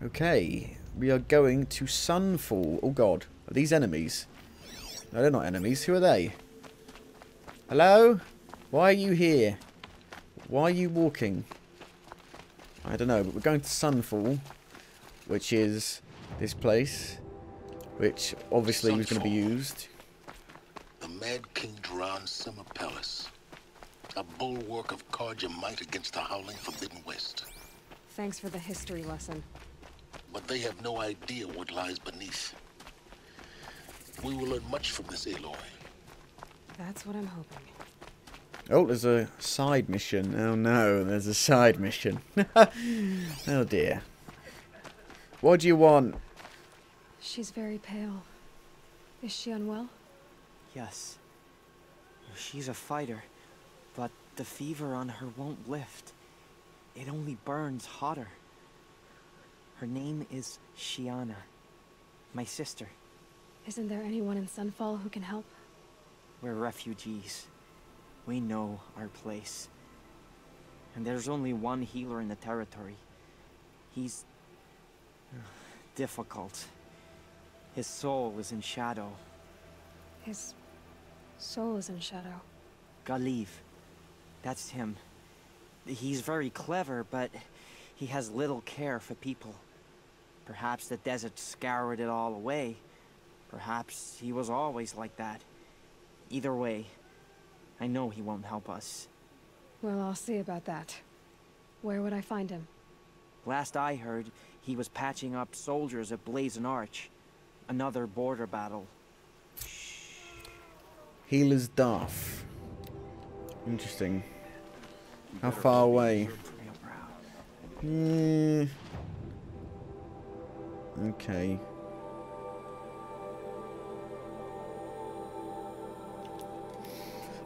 Okay, we are going to Sunfall. Oh god, are these enemies? No, they're not enemies. Who are they? Hello? Why are you here? Why are you walking? I don't know, but we're going to Sunfall, which is this place, which obviously was going to be used. The Mad King Duran's summer palace. A bulwark of Carja might against the howling Forbidden West. Thanks for the history lesson. But they have no idea what lies beneath. We will learn much from this Aloy. That's what I'm hoping. Oh, there's a side mission. Oh no, there's a side mission. Oh dear. What do you want? She's very pale. Is she unwell? Yes. She's a fighter, but the fever on her won't lift. It only burns hotter. Her name is Shiana, my sister. Isn't there anyone in Sunfall who can help? We're refugees. We know our place. And there's only one healer in the territory. He's difficult. His soul is in shadow. His soul is in shadow. Galiv. That's him. He's very clever, but he has little care for people. Perhaps the desert scoured it all away. Perhaps he was always like that. Either way, I know he won't help us. Well, I'll see about that. Where would I find him? Last I heard, he was patching up soldiers at Blazon Arch. Another border battle. Healer's Duff. Interesting. How far away? Okay.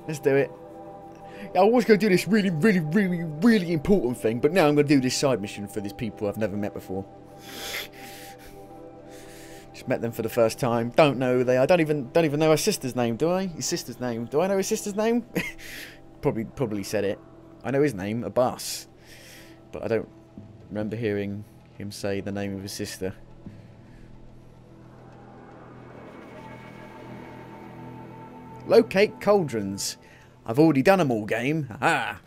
Let's do it. I was going to do this really important thing, but now I'm going to do this side mission for these people I've never met before. Just met them for the first time. Don't know who they are. I don't even know her sister's name, do I? His sister's name. Do I know his sister's name? Probably said it. I know his name, Abbas, but I don't remember hearing him say the name of his sister. Locate cauldrons. I've already done them all, game. Aha!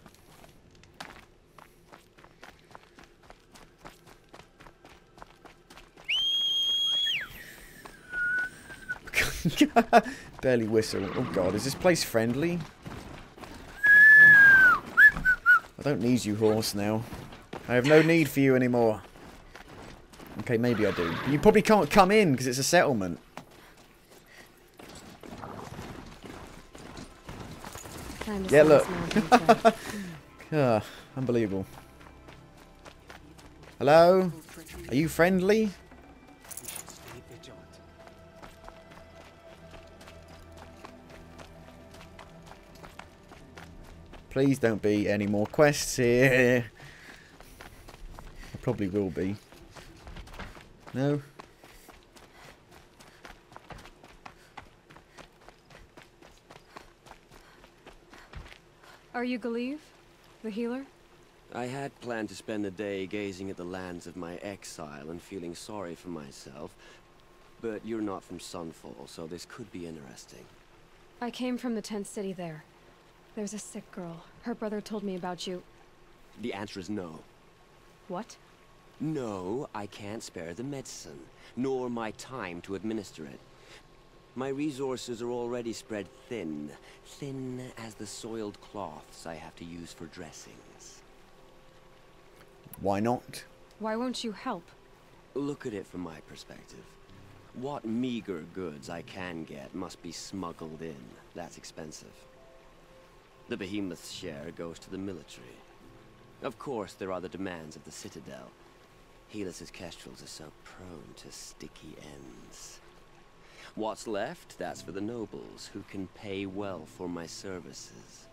Barely whistle. Oh god, is this place friendly? I don't need you, horse, now. I have no need for you anymore. Okay, maybe I do. But you probably can't come in because it's a settlement. Yeah, look. Unbelievable. Hello? Are you friendly? Please don't be any more quests here. There probably will be. No? Are you Galiv, the healer? I had planned to spend the day gazing at the lands of my exile and feeling sorry for myself, but you're not from Sunfall, so this could be interesting. I came from the tent city there. There's a sick girl. Her brother told me about you. The answer is no. What? No, I can't spare the medicine, nor my time to administer it. My resources are already spread thin. Thin as the soiled cloths I have to use for dressings. Why not? Why won't you help? Look at it from my perspective. What meager goods I can get must be smuggled in. That's expensive. The behemoth's share goes to the military. Of course, there are the demands of the Citadel. Helis' kestrels are so prone to sticky ends. What's left, that's for the nobles, who can pay well for my services.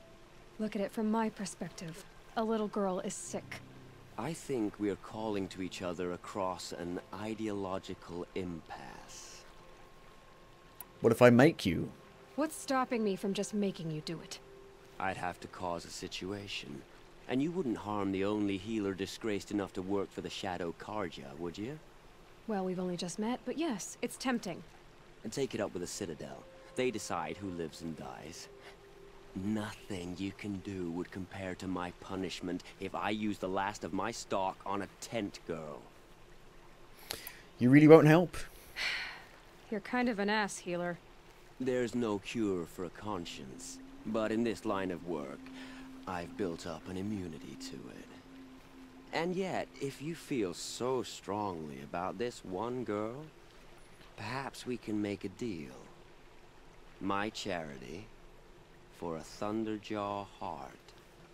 Look at it from my perspective. A little girl is sick. I think we are calling to each other across an ideological impasse. What if I make you? What's stopping me from just making you do it? I'd have to cause a situation. And you wouldn't harm the only healer disgraced enough to work for the Shadow Karja, would you? Well, we've only just met, but yes, it's tempting. And take it up with the Citadel. They decide who lives and dies. Nothing you can do would compare to my punishment if I use the last of my stock on a tent girl. You really won't help? You're kind of an ass, healer. There's no cure for a conscience, but in this line of work, I've built up an immunity to it. And yet, if you feel so strongly about this one girl, perhaps we can make a deal. My charity for a Thunderjaw heart.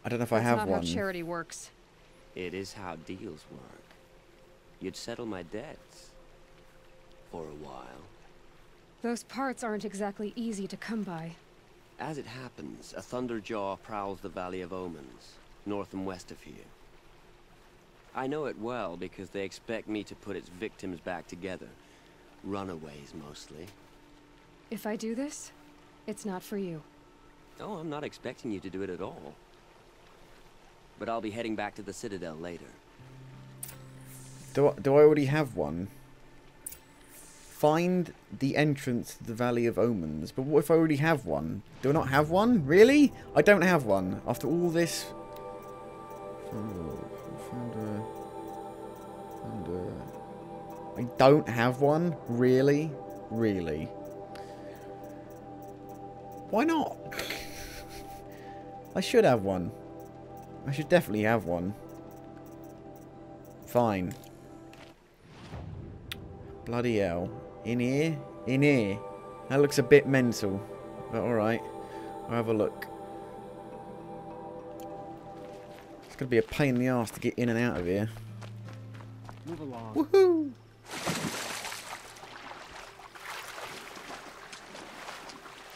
I don't know if I have That's one. not how charity works. It is how deals work. You'd settle my debts. For a while. Those parts aren't exactly easy to come by. As it happens, a Thunderjaw prowls the Valley of Omens, north and west of here. I know it well because they expect me to put its victims back together. Runaways, mostly. If I do this, it's not for you. Oh, I'm not expecting you to do it at all. But I'll be heading back to the Citadel later. Do I already have one? Find the entrance to the Valley of Omens. But what if I already have one? Do I not have one? Really? I don't have one. After all this... I don't have one? Really? Really? Why not? I should have one. I should definitely have one. Fine. Bloody hell. In here? In here? That looks a bit mental. But alright. I'll have a look. It's going to be a pain in the arse to get in and out of here. Move along. Woohoo!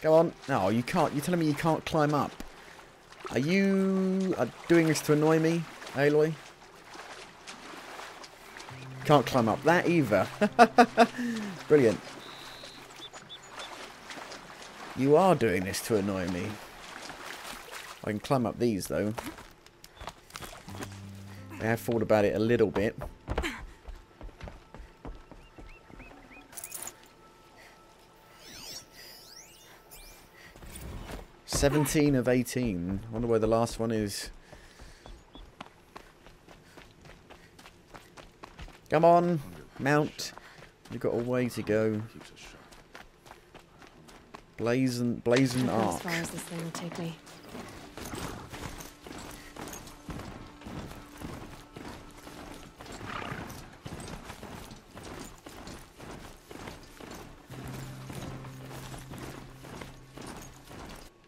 Go on. No, you can't. You're telling me you can't climb up. Are you doing this to annoy me, Aloy? Can't climb up that either. Brilliant. You are doing this to annoy me. I can climb up these though. I have thought about it a little bit. "17 of 18. I wonder where the last one is. Come on, mount. You've got a way to go. Blazing arc. As far as this thing will take me.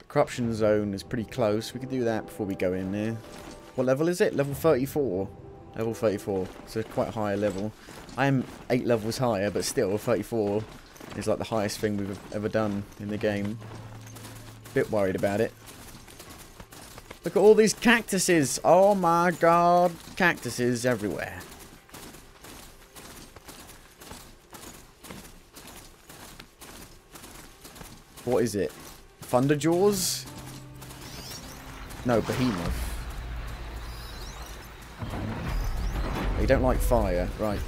Corruption zone is pretty close. We could do that before we go in there. What level is it? Level 34. Level 34. It's a quite high level. I am 8 levels higher, but still 34 is like the highest thing we've ever done in the game. Bit worried about it. Look at all these cactuses. Oh my god. Cactuses everywhere. What is it? Thunderjaws? No, Behemoth. They don't like fire. Right.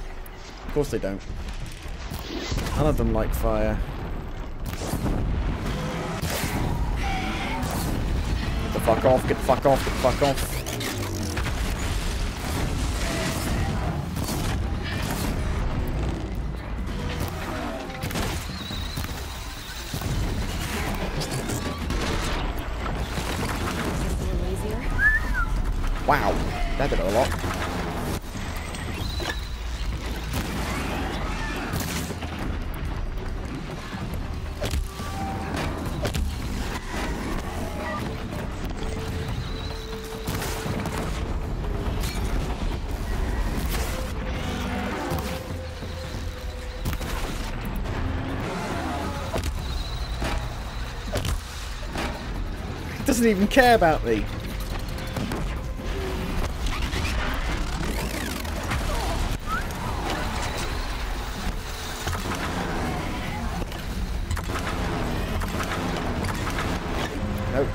Of course they don't. None of them like fire. Get the fuck off, get the fuck off, get the fuck off. Wow, that did a lot. It doesn't even care about me. Nope,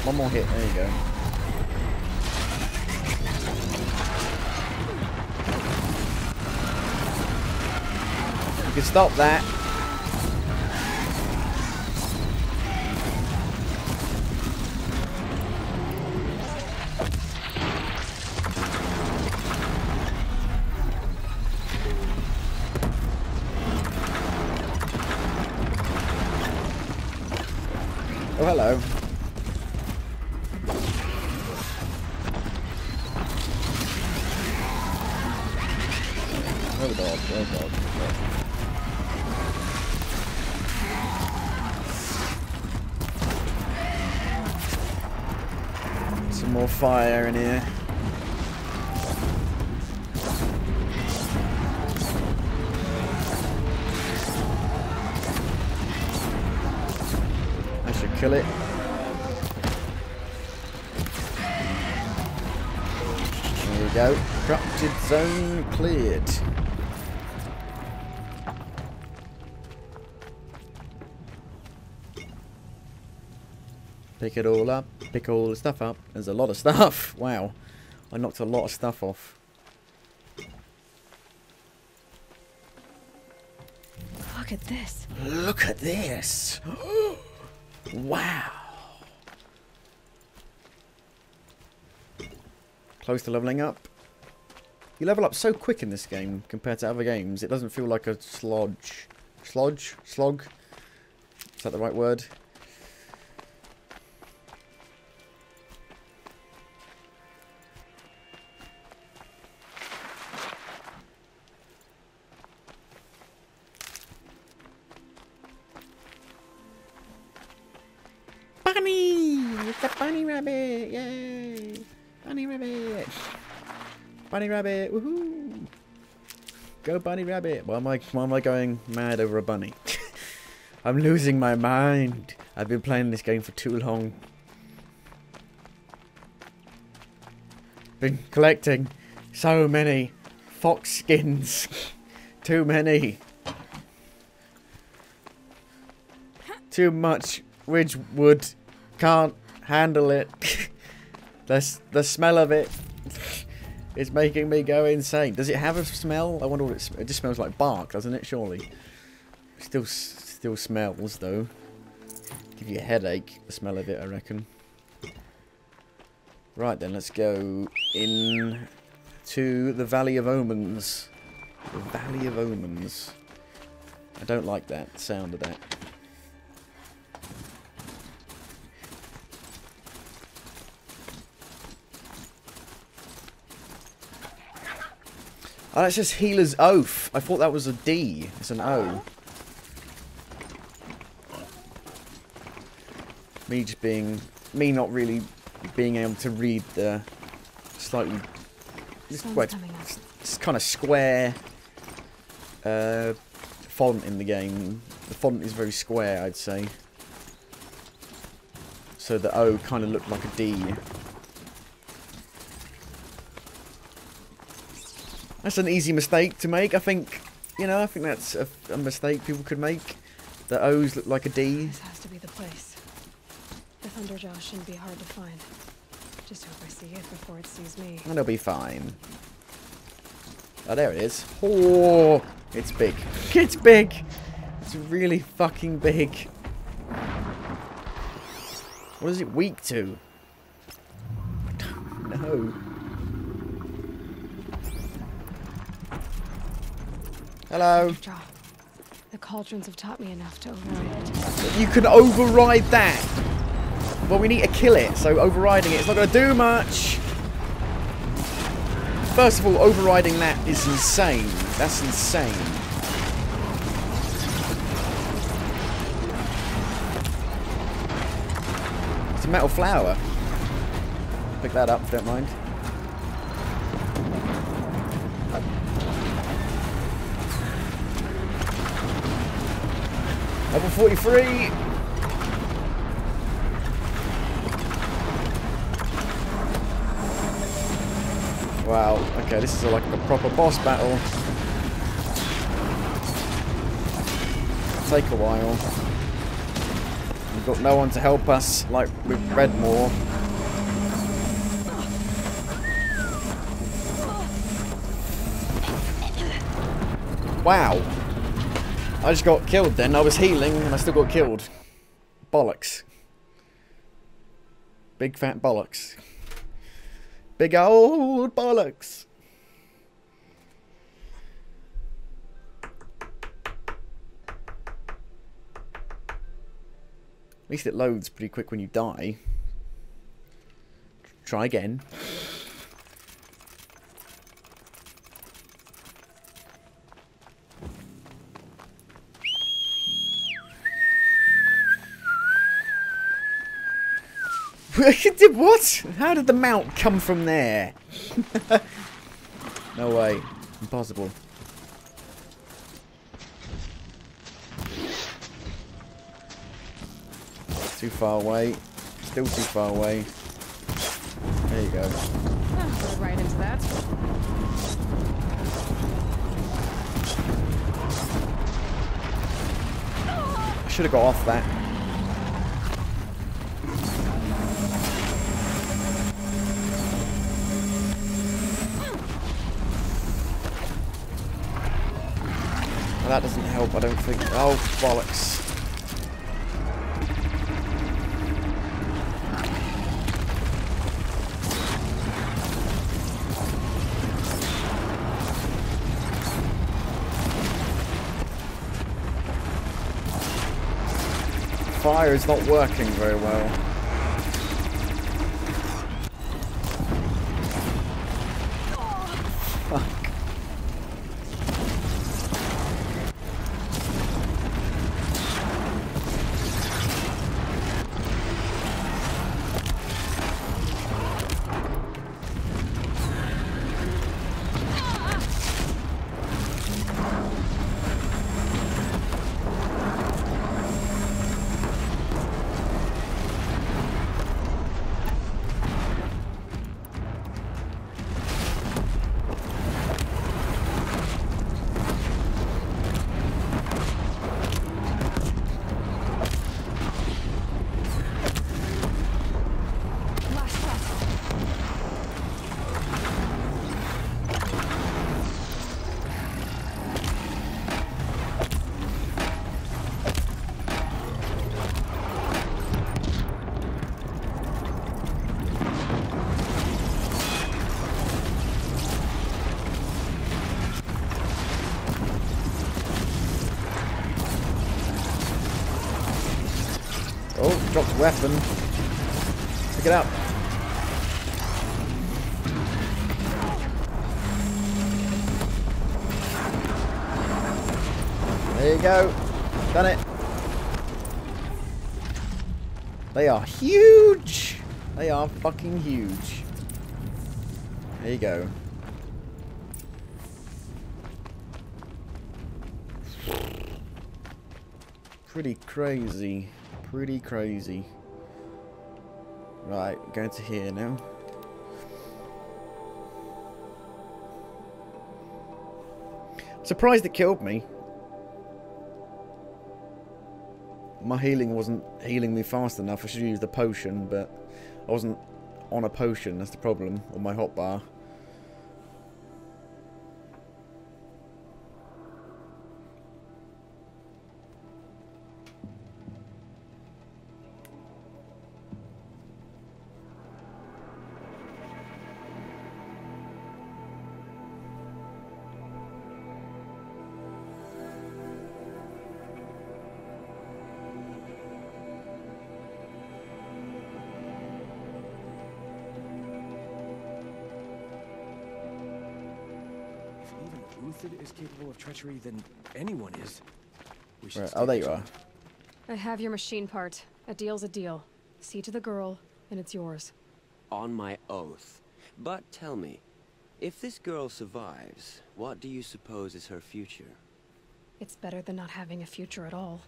one more hit, there you go. can stop that. Oh, hello. Oh god, oh god, oh god. Some more fire in here. I should kill it. There we go. Corrupted zone cleared. Pick it all up. Pick all the stuff up. There's a lot of stuff. Wow. I knocked a lot of stuff off. Look at this. Look at this. Wow. Close to leveling up. You level up so quick in this game compared to other games. It doesn't feel like a slog. Slog? Is that the right word? Bunny! It's a bunny rabbit! Yay! Bunny rabbit! Bunny rabbit! Woohoo! Go bunny rabbit! Why am I going mad over a bunny? I'm losing my mind. I've been playing this game for too long. Been collecting so many fox skins. Too many. Too much Ridgewood. Can't handle it. The smell of it is making me go insane. Does it have a smell? I wonder what it just smells like bark, doesn't it? Surely. Still smells though. Give you a headache, the smell of it, I reckon. Right then, let's go in to the Valley of Omens. The Valley of Omens. I don't like that sound of that. Oh, that's just Healer's Oath. I thought that was a D. It's an O. Me not really being able to read the slightly... It's kind of square font in the game. The font is very square, I'd say. So the O kind of looked like a D. That's an easy mistake to make, I think. You know, I think that's a mistake people could make. The O's look like a D. This has to be the place. The Thunderjaw shouldn't be hard to find. Just hope I see it before it sees me. And it'll be fine. Oh, there it is. Oh, it's big. It's big. It's really fucking big. What is it weak to? I don't know. Hello. Thunderjaw. The cauldrons have taught me enough to override it. You can override that. Well, we need to kill it, so overriding it's not going to do much. First of all, overriding that is insane. That's insane. It's a metal flower. Pick that up if you don't mind. Level 43. Wow, okay, this is like a proper boss battle. It'll take a while. We've got no one to help us, like with Redmore. Wow. I just got killed then. I was healing and I still got killed. Bollocks. Big fat bollocks. Big old bollocks. At least it loads pretty quick when you die. Try again. What? How did the mount come from there? No way. Impossible. Too far away. Still too far away. There you go. Rode right into that. I should have got off that. Well, that doesn't help, I don't think. Oh, bollocks. Fire is not working very well. Fuck. Oh, dropped a weapon. Pick it up. There you go. Done it. They are huge. They are fucking huge. There you go. Pretty crazy. Pretty crazy. Right, going to here now. Surprised it killed me. My healing wasn't healing me fast enough. I should use the potion, but I wasn't on a potion. That's the problem. On my hotbar. Uthid is capable of treachery, then anyone is. We should Right. stay Oh, there you are. vigilant. I have your machine part. A deal's a deal. See to the girl, and it's yours. On my oath. But tell me, if this girl survives, what do you suppose is her future? It's better than not having a future at all.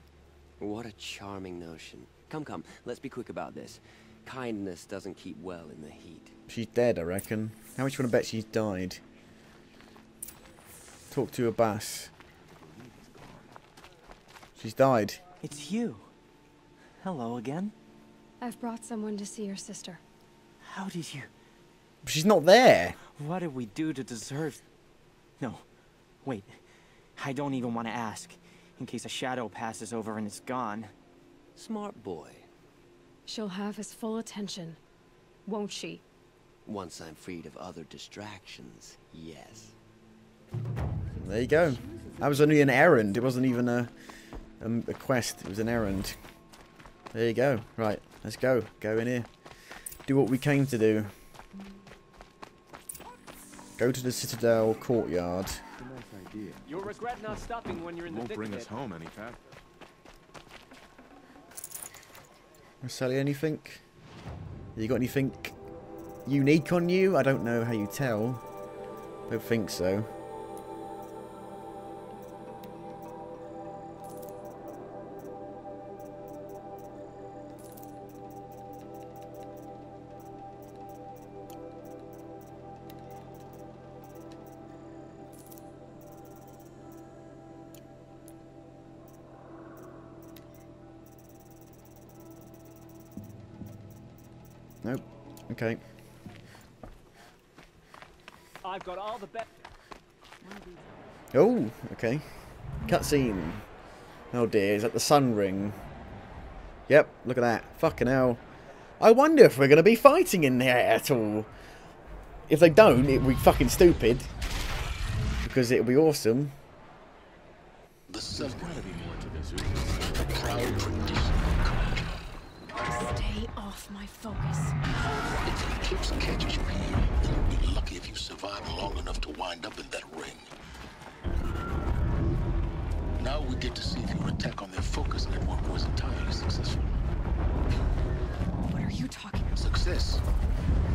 What a charming notion. Come, come, let's be quick about this. Kindness doesn't keep well in the heat. She's dead, I reckon. How much you want to bet she's died? Talk to a bass. She's died. It's you. Hello again. I've brought someone to see your sister. How did you... She's not there. What did we do to deserve... No. Wait. I don't even want to ask. in case a shadow passes over and is gone. Smart boy. She'll have his full attention, won't she? Once I'm freed of other distractions, yes. There you go. That was only an errand. It wasn't even a quest. It was an errand. There you go. Right, let's go. Go in here. Do what we came to do. Go to the Citadel courtyard. Nice idea. You'll regret not stopping when you're in the Won't thick bring of us it. home any faster. Sally, anything? You got anything unique on you? I don't know how you tell. Don't think so. Nope. Okay. I've got all the best. Oh, okay. Cutscene. Oh dear, is that the sun ring? Yep, look at that. Fucking hell. I wonder if we're going to be fighting in there at all. If they don't, it'll be fucking stupid. Because it'll be awesome. The sun Gotta be more to this. a proud tradition of culture. Stay off my focus. If the eclipse catches you here, then you'll be lucky if you survive long enough to wind up in that ring. Now we get to see if your attack on their focus network was entirely successful. What are you talking about? Success.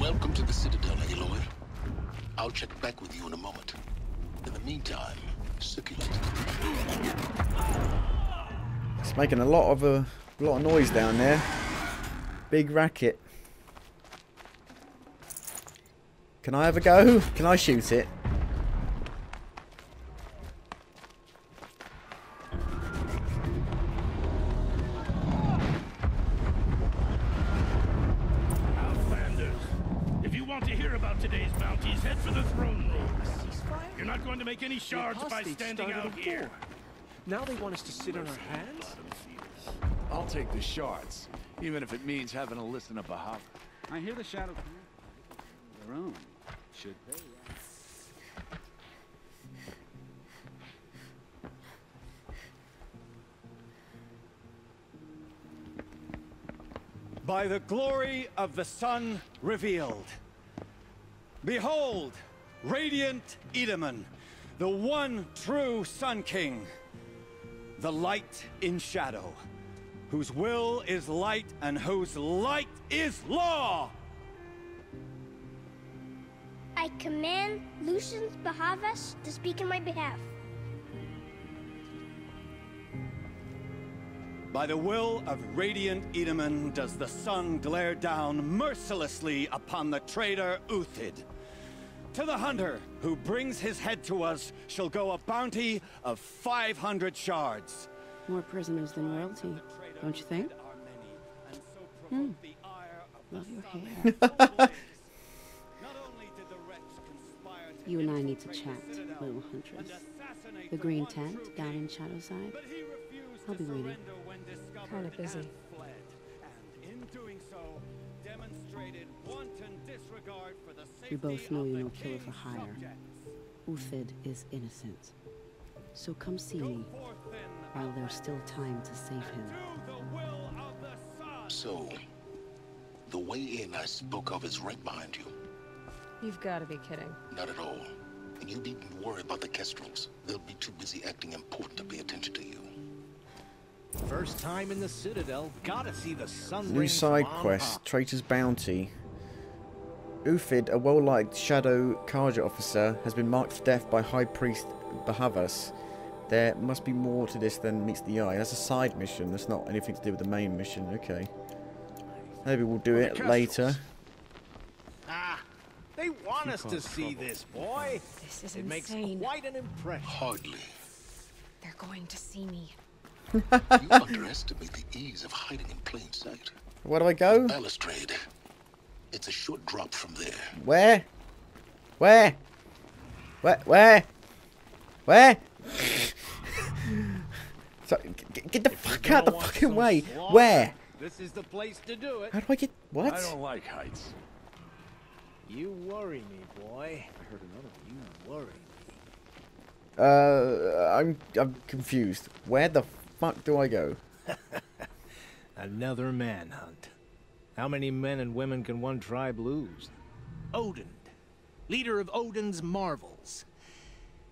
Welcome to the Citadel, Aloy. I'll check back with you in a moment. In the meantime, succulent. It's making a lot of noise down there. Big racket. Can I have a go? Can I shoot it? Outlanders, if you want to hear about today's bounties, head for the throne room. You're not going to make any shards by Apostate standing started out a here. war. Now they want us to sit on our hands? I'll take the shards, even if it means having to listen to Bahava. I hear the Shadow their own. Should they? By the glory of the sun revealed. Behold, radiant Edaman, the one true Sun King, the light in shadow, whose will is light and whose light is law. I command Lucius Bahavas to speak in my behalf. By the will of radiant Edaman does the sun glare down mercilessly upon the traitor Uthid. To the hunter who brings his head to us shall go a bounty of 500 shards. More prisoners than royalty, don't you think? Love your hair. You and I need to chat, little huntress. The green tent down in Shadowside. I'll be waiting. Kinda busy. We both know you're no killer for hire. Uthid is innocent. So come see me while there's still time to save him. So, the way in I spoke of is right behind you. You've got to be kidding. Not at all. And you needn't worry about the Kestrels. They'll be too busy acting important to pay attention to you. First time in the Citadel, gotta see the sun. New side quest, Traitor's Bounty. Uthid, a well-liked Shadow Karja officer, has been marked for death by High Priest Bahavas. There must be more to this than meets the eye. That's a side mission. That's not anything to do with the main mission. Okay. Maybe we'll do it later. Ah, they want us to see this, boy. This is It makes insane. quite an impression. Hardly. They're going to see me. You underestimate the ease of hiding in plain sight. Where do I go? Balustrade. It's a short drop from there. Where? Where? Where? Where? Where? So, get the fuck out of the fucking way. Where? This is the place to do it. How do I get... What? I don't like heights. You worry me, boy. I heard another one. You worry me. I'm confused. Where the fuck do I go? Another manhunt. How many men and women can one tribe lose? Odin, leader of Odin's marvels.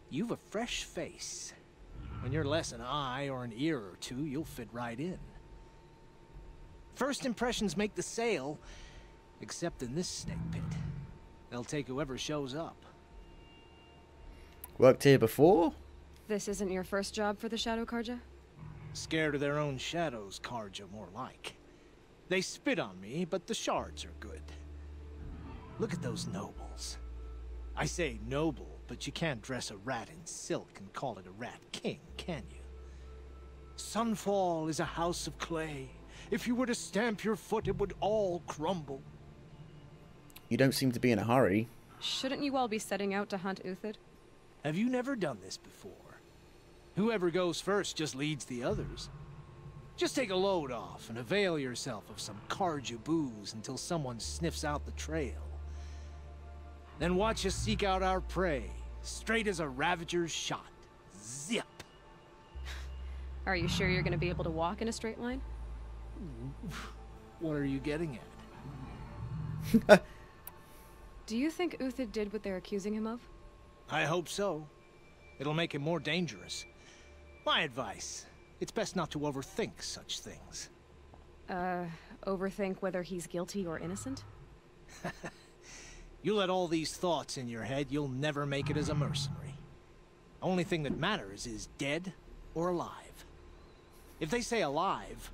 You've a fresh face. When you're less an eye or an ear or two, you'll fit right in. First impressions make the sale, except in this snake pit. They'll take whoever shows up. Worked here before? This isn't your first job for the Shadow Karja? Scared of their own shadows, Karja, more like. They spit on me, but the shards are good. Look at those nobles. I say noble, but you can't dress a rat in silk and call it a rat king, can you? Sunfall is a house of clay. If you were to stamp your foot, it would all crumble. You don't seem to be in a hurry. Shouldn't you all be setting out to hunt Uthid? Have you never done this before? Whoever goes first just leads the others. Just take a load off and avail yourself of some Karja booze until someone sniffs out the trail. Then watch us seek out our prey, straight as a Ravager's shot. Zip! Are you sure you're going to be able to walk in a straight line? What are you getting at? Do you think Uthid did what they're accusing him of? I hope so. It'll make him more dangerous. My advice, it's best not to overthink such things. Overthink whether he's guilty or innocent? You let all these thoughts in your head, you'll never make it as a mercenary. Only thing that matters is dead or alive. If they say alive,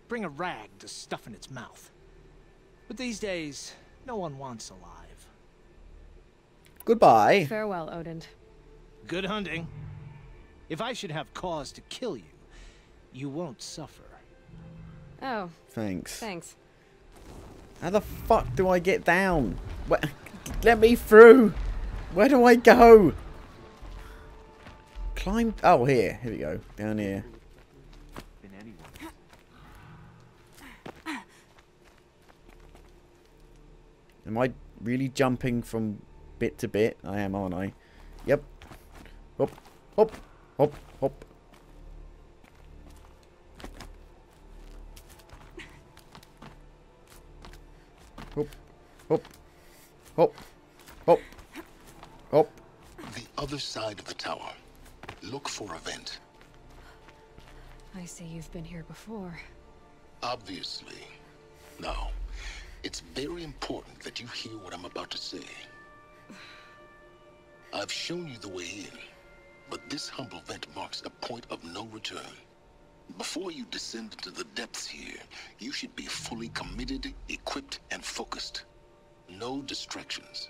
bring a rag to stuff in its mouth. But these days, no one wants alive. Goodbye. Farewell, Odin. Good hunting. If I should have cause to kill you, you won't suffer. Oh. Thanks. Thanks. How the fuck do I get down? Let me through. Where do I go? Climb. Oh, here. Here we go. Down here. Am I really jumping from bit to bit? I am, aren't I? Yep. Hop, hop, hop, hop. Hop, hop, hop, hop, hop. The other side of the tower. Look for a vent. I see you've been here before. Obviously. Now, it's very important that you hear what I'm about to say. I've shown you the way in, but this humble vent marks a point of no return. Before you descend into the depths here, you should be fully committed, equipped, and focused. No distractions.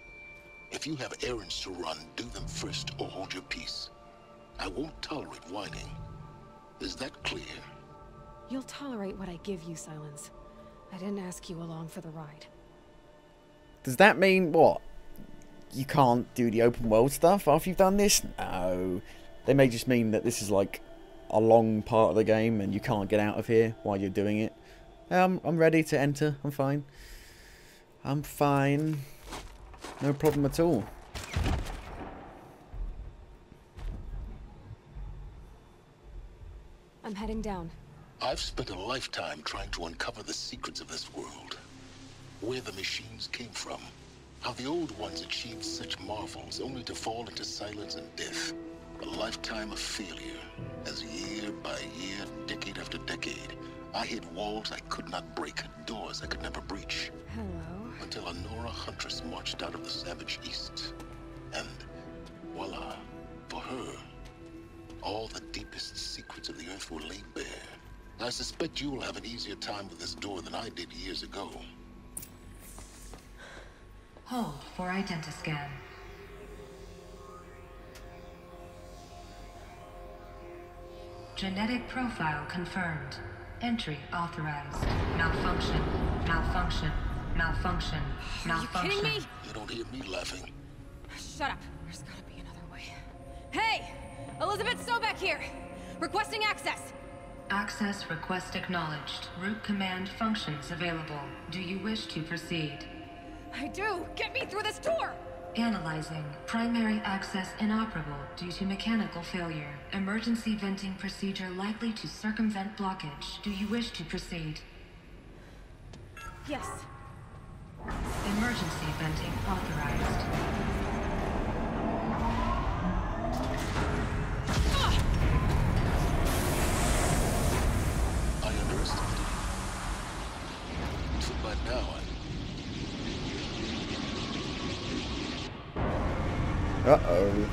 If you have errands to run, do them first or hold your peace. I won't tolerate whining. Is that clear? You'll tolerate what I give you, Silence. I didn't ask you along for the ride. Does that mean what? You can't do the open world stuff after you've done this? No. They may just mean that this is like a long part of the game and you can't get out of here while you're doing it. I'm ready to enter. I'm fine. I'm fine. No problem at all. I'm heading down. I've spent a lifetime trying to uncover the secrets of this world. Where the machines came from. How the old ones achieved such marvels only to fall into silence and death. A lifetime of failure. As year by year, decade after decade, I hit walls I could not break, doors I could never breach. Hello. Until a Nora huntress marched out of the savage east. And voila, for her, all the deepest secrets of the earth were laid bare. I suspect you will have an easier time with this door than I did years ago. Hold for identiscan. Genetic profile confirmed. Entry authorized. Malfunction. Malfunction. Malfunction. Malfunction. Are you kidding me? You don't hear me laughing. Shut up. There's gotta be another way. Hey! Elizabeth Sobeck here! Requesting access! Access request acknowledged. Root command functions available. Do you wish to proceed? I do! Get me through this door! Analyzing. Primary access inoperable due to mechanical failure. Emergency venting procedure likely to circumvent blockage. Do you wish to proceed? Yes. Emergency venting authorized. I underestimated you. So by now, Uh-oh.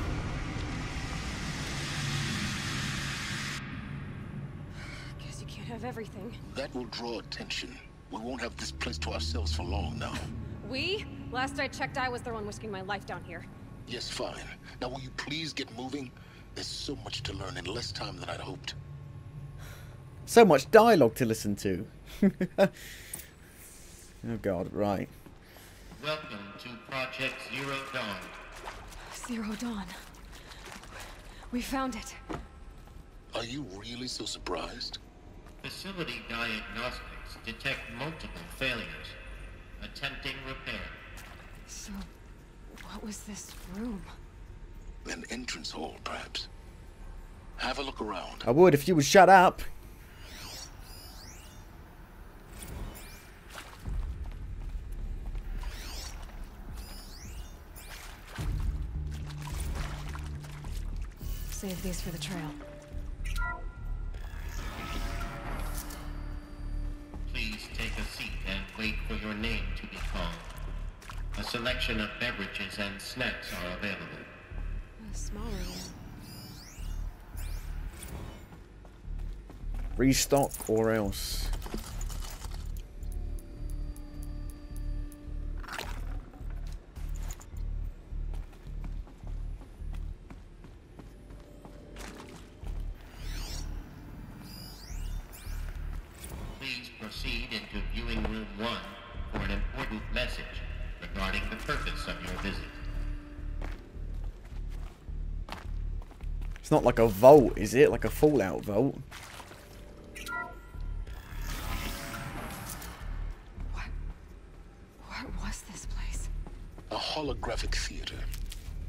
Guess you can't have everything. that will draw attention. We won't have this place to ourselves for long now. We? Last I checked, I was the one risking my life down here. Yes, fine. Now will you please get moving? There's so much to learn in less time than I'd hoped. So much dialogue to listen to. Oh god, right. Welcome to Project Zero Dawn. Zero Dawn. We found it. Are you really so surprised? Facility diagnostics detect multiple failures. Attempting repair. So, what was this room? An entrance hall, perhaps. Have a look around. I would if you would shut up. Save these for the trail. Please take a seat and wait for your name to be called. A selection of beverages and snacks are available. A smaller one. Restock or else. Please proceed into viewing room 1 for an important message regarding the purpose of your visit. It's not like a vault, is it? Like a Fallout vault. What was this place? A holographic theater.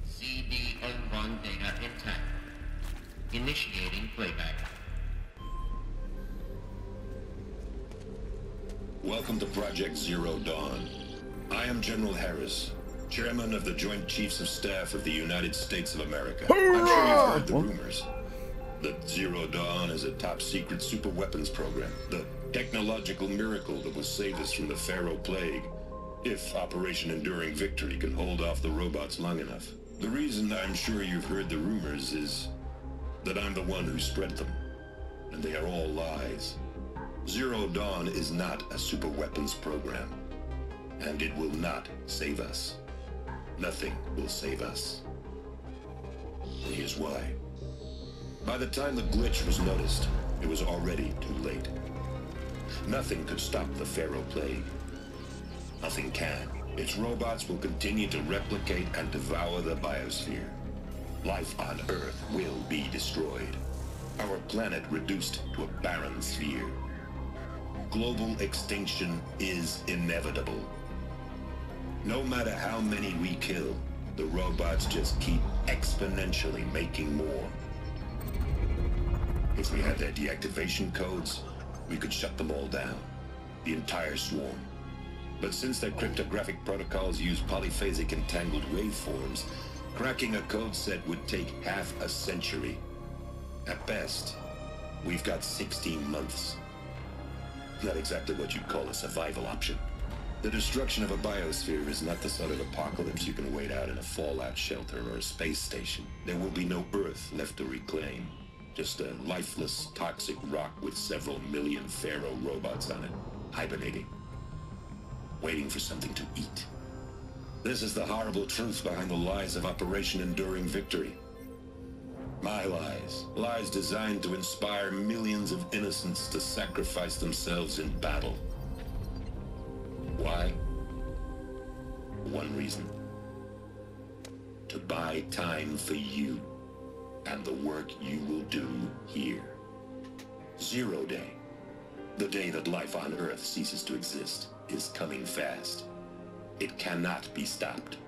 CDN1 data intact. Initiating playback. Welcome to Project Zero Dawn. I am General Harris, Chairman of the Joint Chiefs of Staff of the United States of America. I'm sure you've heard the rumors. That Zero Dawn is a top-secret super-weapons program. The technological miracle that will save us from the Pharaoh Plague, if Operation Enduring Victory can hold off the robots long enough. The reason I'm sure you've heard the rumors is that I'm the one who spread them. And they are all lies. Zero Dawn is not a super-weapons program. And it will not save us. Nothing will save us. Here's why. By the time the glitch was noticed, it was already too late. Nothing could stop the Pharaoh Plague. Nothing can. Its robots will continue to replicate and devour the biosphere. Life on Earth will be destroyed. Our planet reduced to a barren sphere. Global extinction is inevitable. No matter how many we kill, the robots just keep exponentially making more. If we had their deactivation codes, we could shut them all down. The entire swarm. But since their cryptographic protocols use polyphasic entangled waveforms, cracking a code set would take half a century. At best, we've got 16 months. Not exactly what you'd call a survival option. The destruction of a biosphere is not the sort of apocalypse you can wait out in a fallout shelter or a space station. There will be no Earth left to reclaim. Just a lifeless, toxic rock with several million Pharaoh robots on it, hibernating, waiting for something to eat. This is the horrible truth behind the lies of Operation Enduring Victory. My lies. Lies designed to inspire millions of innocents to sacrifice themselves in battle. Why? One reason. To buy time for you and the work you will do here. Zero Day. The day that life on Earth ceases to exist is coming fast. It cannot be stopped.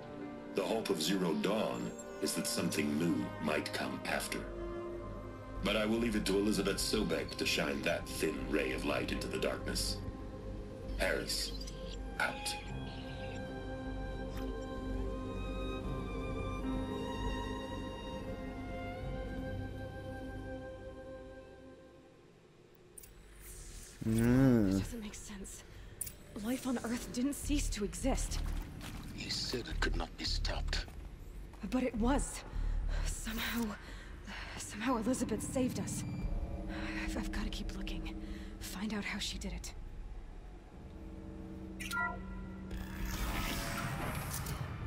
The hope of Zero Dawn is that something new might come after. But I will leave it to Elizabeth Sobek to shine that thin ray of light into the darkness. Harris, out. It doesn't make sense. Life on Earth didn't cease to exist. He said it could not be stopped. But it was. Somehow Elizabeth saved us. I've got to keep looking. Find out how she did it.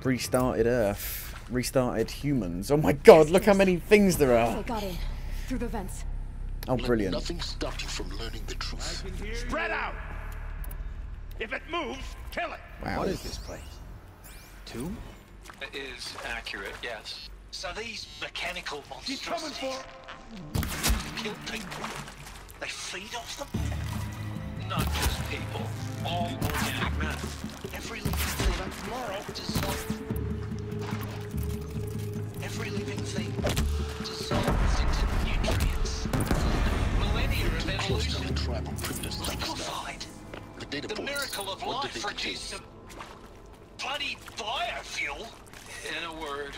Restarted Earth. Restarted humans. Oh my god, look how many things there are. I got in. Through the vents. Oh, brilliant. Nothing stopped you from learning the truth. Spread out! If it moves, kill it! Wow. What is this place? Tomb? It is accurate, yes. So these mechanical He's coming monstrosities for... kill people? They feed off them? Not just people. All organic matter. Every living thing dissolves. Every living thing dissolves into nutrients. Millennia of evolution. Liquefied. The miracle of life produced some bloody biofuel. In a word,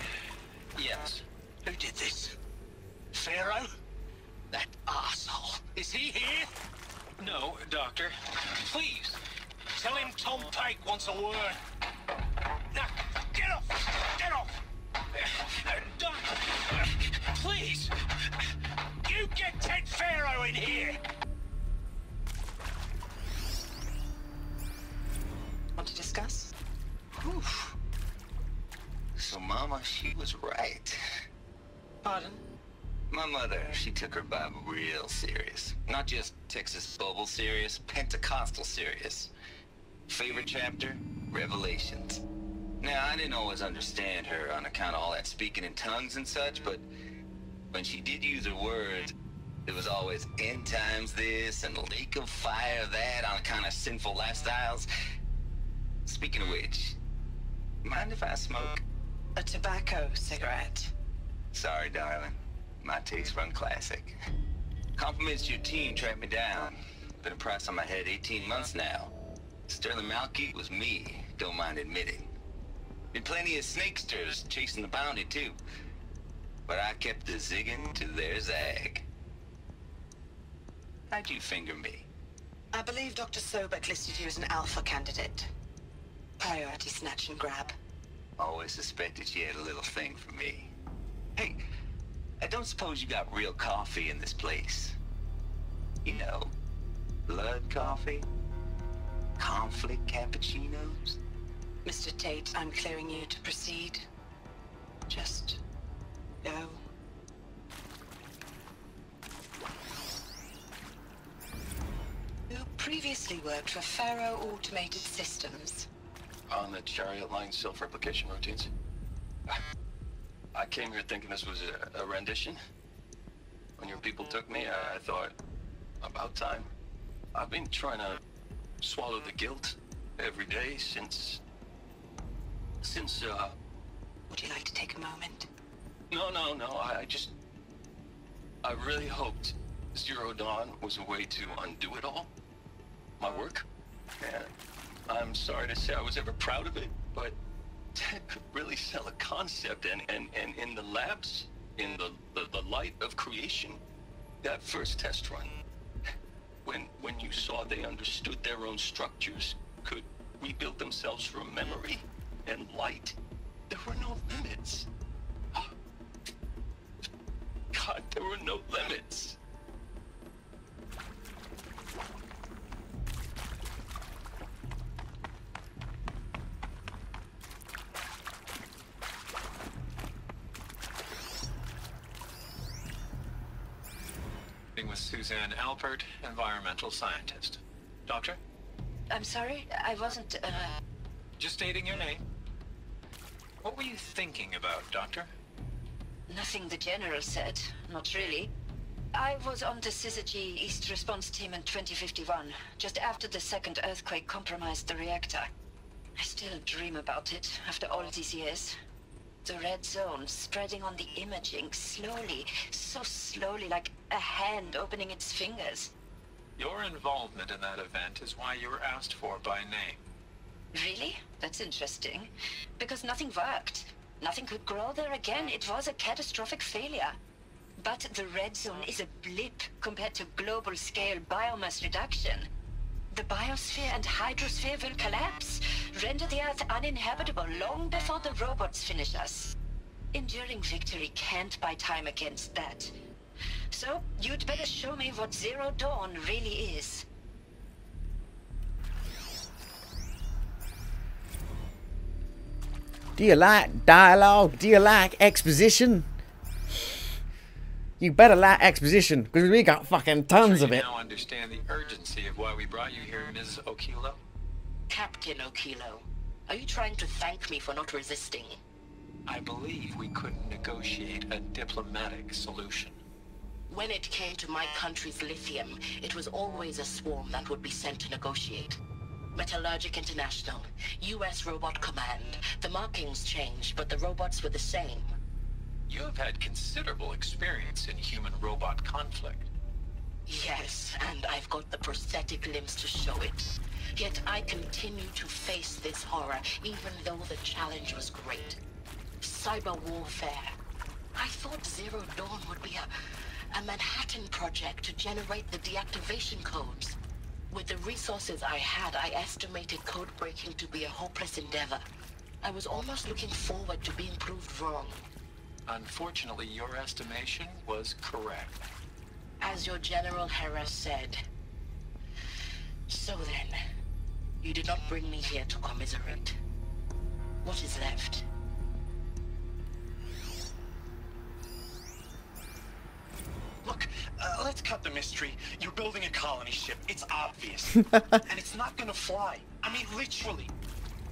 yes. Who did this? Pharaoh? That arsehole. Is he here? No, Doctor. Please, tell him Tom Pike wants a word. Now, get off! Get off! Doctor, please! You get Ted Pharaoh in here! Want to discuss? Oof. So Mama, she was right. Pardon? My mother, she took her Bible real serious. Not just Texas Bible serious, Pentecostal serious. Favorite chapter? Revelations. Now, I didn't always understand her on account of all that speaking in tongues and such, but when she did use her words, it was always end times this and lake of fire that on account of sinful lifestyles. Speaking of which, mind if I smoke? A tobacco cigarette. Sorry, darling. My taste run classic. Compliments to your team tracked me down. Been a price on my head 18 months now. Sterling Malky was me, don't mind admitting. Been plenty of snakesters chasing the bounty too. But I kept the zigging to their zag. How'd you finger me? I believe Dr. Sobek listed you as an alpha candidate. Priority snatch and grab. Always suspected she had a little thing for me. Hey, I don't suppose you got real coffee in this place. You know, blood coffee? Conflict cappuccinos? Mr. Tate, I'm clearing you to proceed. Just go. You previously worked for Pharaoh Automated Systems. On the Chariot Line self-replication routines. I came here thinking this was a rendition. When your people took me, I thought, about time. I've been trying to swallow the guilt every day since... Would you like to take a moment? No, I really hoped Zero Dawn was a way to undo it all. My work. And I'm sorry to say I was ever proud of it, but Ted could really sell a concept, and in the labs, in the light of creation, that first test run, when you saw they understood their own structures, could rebuild themselves from memory and light, there were no limits. God, there were no limits. With Suzanne Alpert, environmental scientist. Doctor? I'm sorry, I wasn't, Just stating your name. What were you thinking about, Doctor? Nothing the General said. Not really. I was on the Syzygy East Response Team in 2051, just after the second earthquake compromised the reactor. I still dream about it after all these years. The red zone spreading on the imaging, slowly, so slowly, like a hand opening its fingers. Your involvement in that event is why you were asked for by name. Really? That's interesting. Because nothing worked. Nothing could grow there again. It was a catastrophic failure. But the red zone is a blip compared to global-scale biomass reduction. The biosphere and hydrosphere will collapse, render the Earth uninhabitable long before the robots finish us. Enduring victory can't buy time against that. So, you'd better show me what Zero Dawn really is. Do you like dialogue? Do you like exposition? You better like exposition, because we got fucking tons of it. You now understand the urgency of why we brought you here, Ms. Okilo? Captain Okilo, are you trying to thank me for not resisting? I believe we couldn't negotiate a diplomatic solution. When it came to my country's lithium, it was always a swarm that would be sent to negotiate. Metallurgic International, US Robot Command. The markings changed, but the robots were the same. You have had considerable experience in human-robot conflict. Yes, and I've got the prosthetic limbs to show it. Yet I continue to face this horror, even though the challenge was great. Cyber warfare. I thought Zero Dawn would be a Manhattan project to generate the deactivation codes. With the resources I had, I estimated code breaking to be a hopeless endeavor. I was almost looking forward to being proved wrong. Unfortunately, your estimation was correct. As your General Harris said. So then, you did not bring me here to commiserate. What is left? Look, let's cut the mystery. You're building a colony ship. It's obvious. And it's not gonna fly. I mean, literally.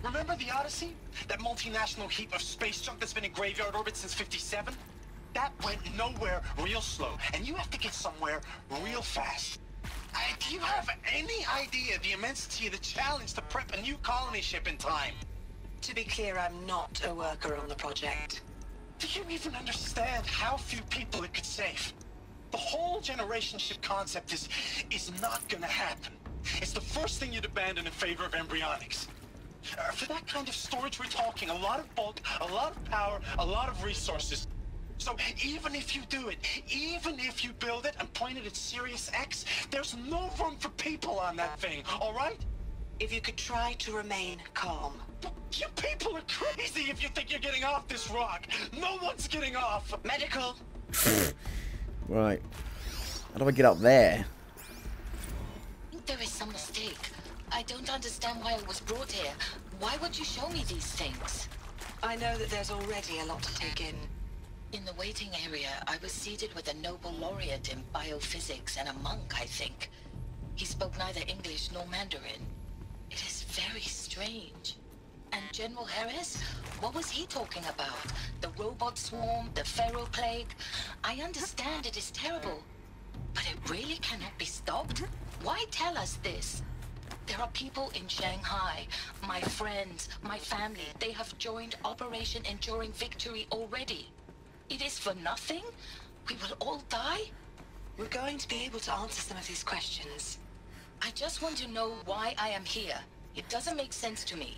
Remember the Odyssey? That multinational heap of space junk that's been in graveyard orbit since '57? That went nowhere real slow. And you have to get somewhere real fast. Do you have any idea the immensity of the challenge to prep a new colony ship in time? To be clear, I'm not a worker on the project. Do you even understand how few people it could save? The whole generation ship concept is not gonna happen. It's the first thing you'd abandon in favor of embryonics. For that kind of storage, we're talking a lot of bulk, a lot of power, a lot of resources. So even if you do it, even if you build it and point it at Sirius X, there's no room for people on that thing, all right? If you could try to remain calm. You people are crazy if you think you're getting off this rock. No one's getting off. Medical. Right. How do I get up there? There is some mistake. I don't understand why I was brought here. Why would you show me these things? I know that there's already a lot to take in. In the waiting area, I was seated with a Nobel laureate in biophysics and a monk, I think. He spoke neither English nor Mandarin. It is very strange. And General Harris? What was he talking about? The robot swarm, the Pharaoh plague? I understand it is terrible, but it really cannot be stopped? Why tell us this? There are people in Shanghai, my friends, my family. They have joined Operation Enduring Victory already. It is for nothing? We will all die? We're going to be able to answer some of these questions. I just want to know why I am here. It doesn't make sense to me.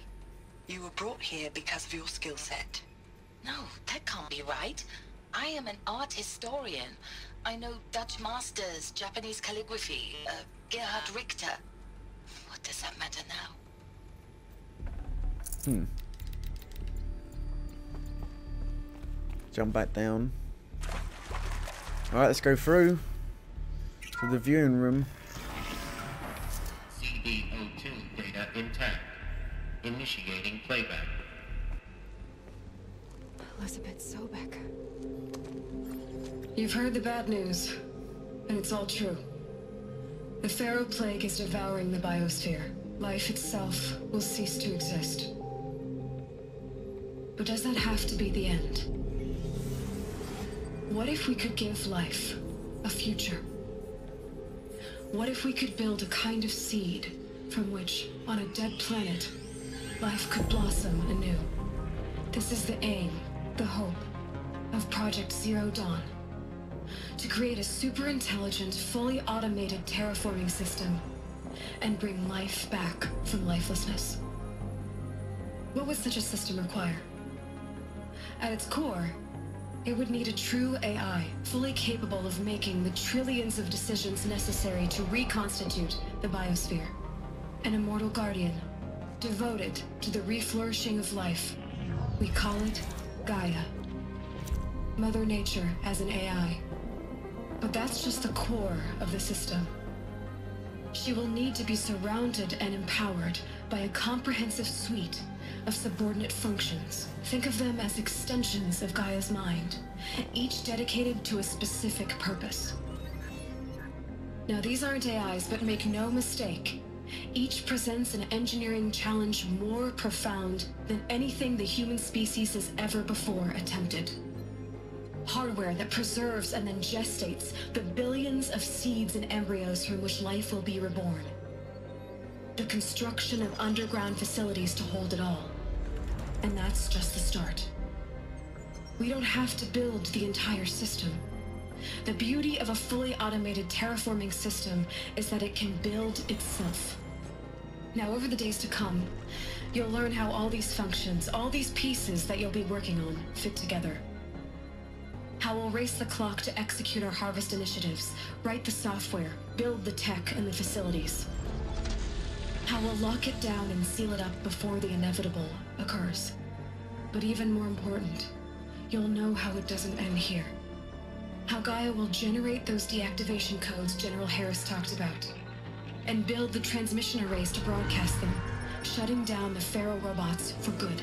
You were brought here because of your skill set. No, that can't be right. I am an art historian. I know Dutch masters, Japanese calligraphy, Gerhard Richter. What does that matter now? Jump back down. Alright, let's go through to the viewing room. CD02 data intact. Initiating playback. Elizabeth Sobek. You've heard the bad news, and it's all true. The Pharaoh plague is devouring the biosphere. Life itself will cease to exist. But does that have to be the end? What if we could give life a future. What if we could build a kind of seed from which, on a dead planet, life could blossom anew? This is the aim, the hope, of Project Zero Dawn. To create a super-intelligent, fully automated terraforming system and bring life back from lifelessness. What would such a system require? At its core, it would need a true AI, fully capable of making the trillions of decisions necessary to reconstitute the biosphere. An immortal guardian, devoted to the reflourishing of life. We call it Gaia. Mother Nature as an AI. But that's just the core of the system. She will need to be surrounded and empowered by a comprehensive suite of subordinate functions. Think of them as extensions of Gaia's mind, each dedicated to a specific purpose. Now, these aren't AIs, but make no mistake, each presents an engineering challenge more profound than anything the human species has ever before attempted. Hardware that preserves and then gestates the billions of seeds and embryos from which life will be reborn. The construction of underground facilities to hold it all. And that's just the start. We don't have to build the entire system. The beauty of a fully automated terraforming system is that it can build itself. Now, over the days to come, you'll learn how all these functions, all these pieces that you'll be working on, fit together. How we'll race the clock to execute our harvest initiatives, write the software, build the tech and the facilities. How we'll lock it down and seal it up before the inevitable occurs. But even more important, you'll know how it doesn't end here. How Gaia will generate those deactivation codes General Harris talked about, and build the transmission arrays to broadcast them, shutting down the Pharaoh robots for good.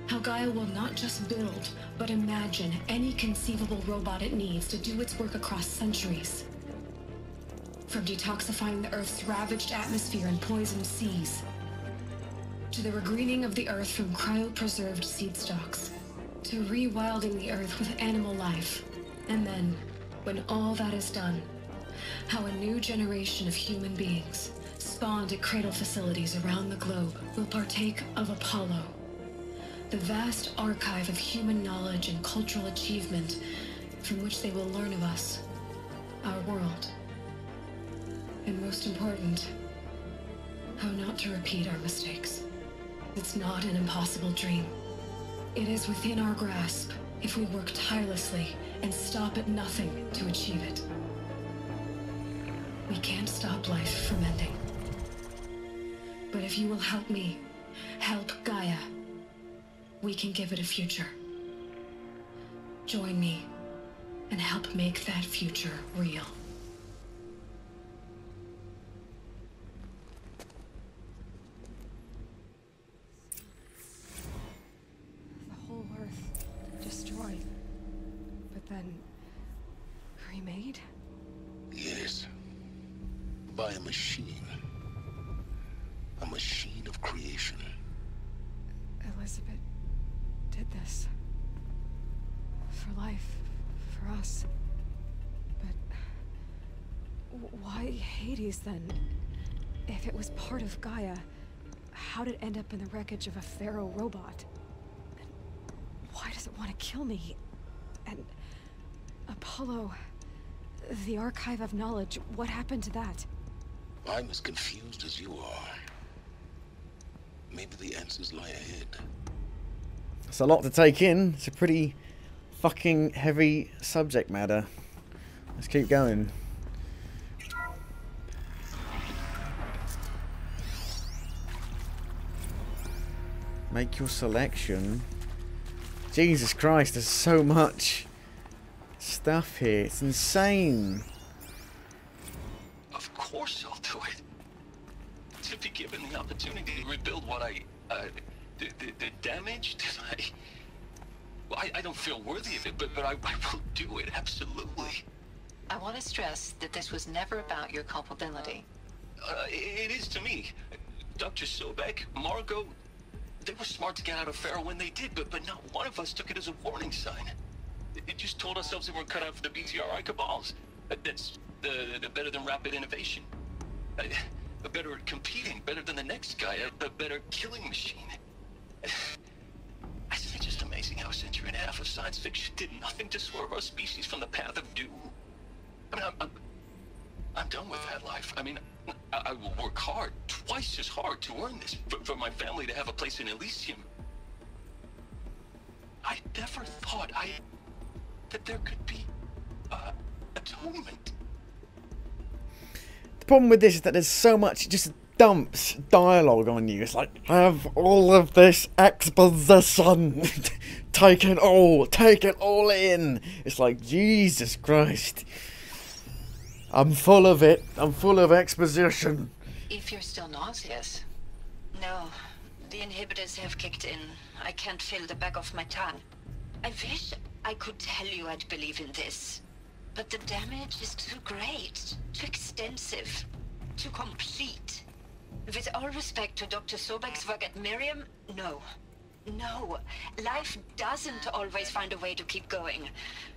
How Gaia will not just build, but imagine any conceivable robot it needs to do its work across centuries. From detoxifying the Earth's ravaged atmosphere and poisoned seas, to the regreening of the Earth from cryopreserved seed stalks, to rewilding the Earth with animal life. And then, when all that is done, how a new generation of human beings, spawned at cradle facilities around the globe, will partake of Apollo, the vast archive of human knowledge and cultural achievement from which they will learn of us, our world. And most important, how not to repeat our mistakes. It's not an impossible dream. It is within our grasp if we work tirelessly and stop at nothing to achieve it. We can't stop life from ending. But if you will help me, help Gaia, we can give it a future. Join me and help make that future real. The whole Earth destroyed, but then remade? Yes. By a machine. A machine of creation. Elizabeth did this. For life. For us. But why Hades then? If it was part of Gaia, how did it end up in the wreckage of a Pharaoh robot? And why does it want to kill me? And Apollo, the archive of knowledge, what happened to that? I'm as confused as you are. Maybe the answers lie ahead. It's a lot to take in. It's a pretty fucking heavy subject matter. Let's keep going. Make your selection. Jesus Christ, there's so much stuff here. It's insane. Of course I'll do it. To be given the opportunity to rebuild what the damage that I don't feel worthy of it, but I will do it, absolutely. I want to stress that this was never about your culpability. It is to me. Dr. Sobek, Margot, they were smart to get out of Pharaoh when they did, but not one of us took it as a warning sign. It just told ourselves we weren't cut out for the BTRI cabals. That's better than rapid innovation. Better at competing, better than the next guy, a better killing machine. Isn't it just amazing how a century and a half of science fiction did nothing to swerve our species from the path of doom? I mean, I'm done with that life. I mean, I will work hard, twice as hard, to earn this, for my family to have a place in Elysium. I never thought that there could be atonement. The problem with this is that there's so much, it just dumps dialogue on you. It's like, have all of this exposition. take it all in. It's like, Jesus Christ. I'm full of it. I'm full of exposition. If you're still nauseous. No, the inhibitors have kicked in. I can't feel the back of my tongue. I wish I could tell you I'd believe in this. But the damage is too great, too extensive, too complete. With all respect to Dr. Sobek's work at Miriam, no. No, life doesn't always find a way to keep going.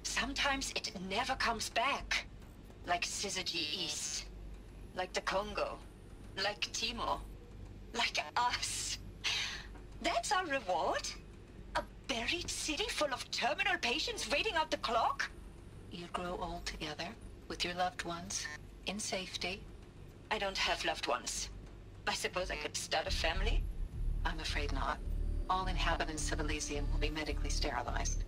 Sometimes it never comes back. Like Syzygy East. Like the Congo. Like Timo. Like us. That's our reward? A buried city full of terminal patients waiting out the clock? You grow old together, with your loved ones, in safety. I don't have loved ones. I suppose I could start a family? I'm afraid not. All inhabitants of Elysium will be medically sterilized.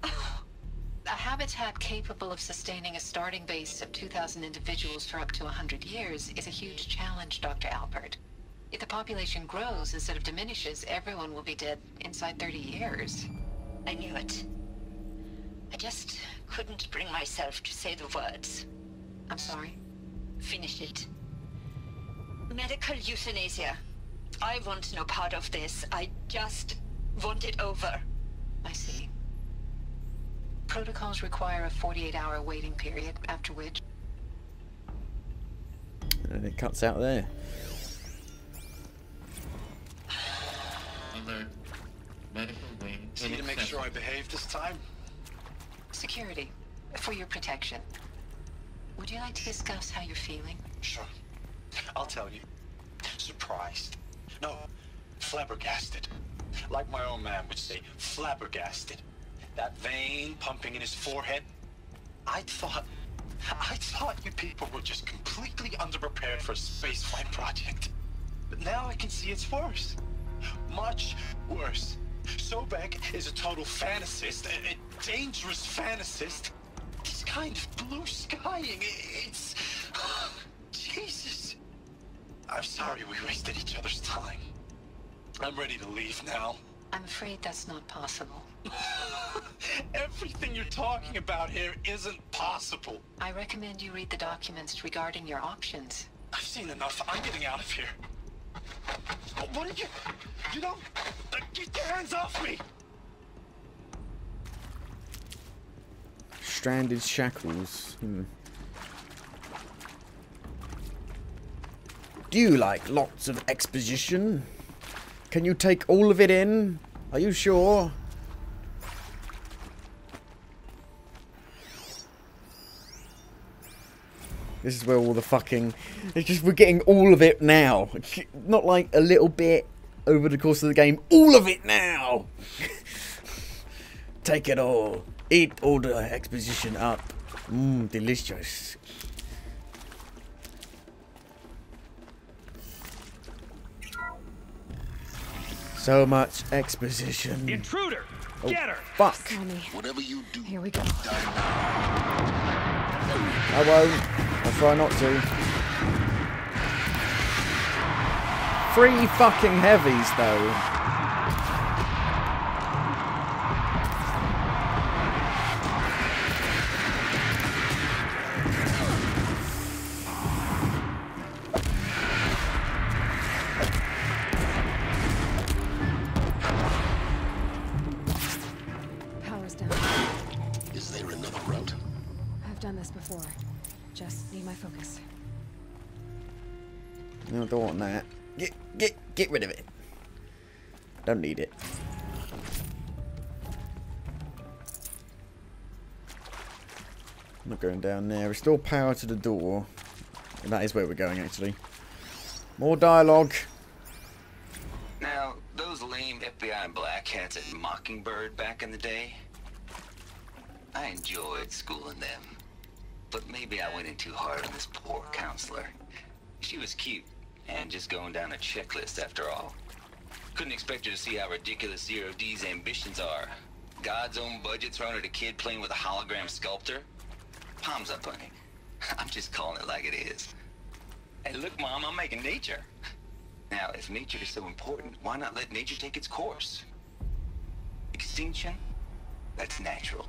A habitat capable of sustaining a starting base of 2,000 individuals for up to 100 years is a huge challenge, Dr. Alpert. If the population grows instead of diminishes, everyone will be dead inside 30 years. I knew it. I just couldn't bring myself to say the words. I'm sorry? Finish it. Medical euthanasia. I want no part of this. I just want it over. I see. Protocols require a 48-hour waiting period, after which... And it cuts out there. Alert. Medical wing. See to make sure I behave this time? Security, for your protection. Would you like to discuss how you're feeling? Sure. I'll tell you. Surprised. No, flabbergasted. Like my own man would say, flabbergasted. That vein pumping in his forehead. I thought you people were just completely underprepared for a spaceflight project. But now I can see it's worse. Much worse. Sobek is a total fantasist, a dangerous fantasist. He's kind of blue skying. It's... Jesus. I'm sorry we wasted each other's time. I'm ready to leave now. I'm afraid that's not possible. Everything you're talking about here isn't possible. I recommend you read the documents regarding your options. I've seen enough. I'm getting out of here. What are you... You don't... Get your hands off me! Stranded shackles. Do you like lots of exposition? Can you take all of it in? Are you sure? This is where all the fucking... It's just we're getting all of it now. Not like a little bit over the course of the game. All of it now! Take it all. Eat all the exposition up. Mmm, delicious. So much exposition. Intruder! Oh, Get her! Fuck. Whatever you do, here we go. I won't. I'll try not to. 3 fucking heavies though. Power's down. Is there another route? I've done this before. Just need my focus. No, don't want that. Get rid of it. Don't need it. I'm not going down there. Restore power to the door. And that is where we're going, actually. More dialogue. Now, those lame FBI black hats at Mockingbird back in the day, I enjoyed schooling them. But maybe I went in too hard on this poor counselor. She was cute, and just going down a checklist after all. Couldn't expect her to see how ridiculous Zero D's ambitions are. God's own budget thrown at a kid playing with a hologram sculptor? Palms up, honey. I'm just calling it like it is. Hey, look, Mom, I'm making nature. Now, if nature is so important, why not let nature take its course? Extinction? That's natural.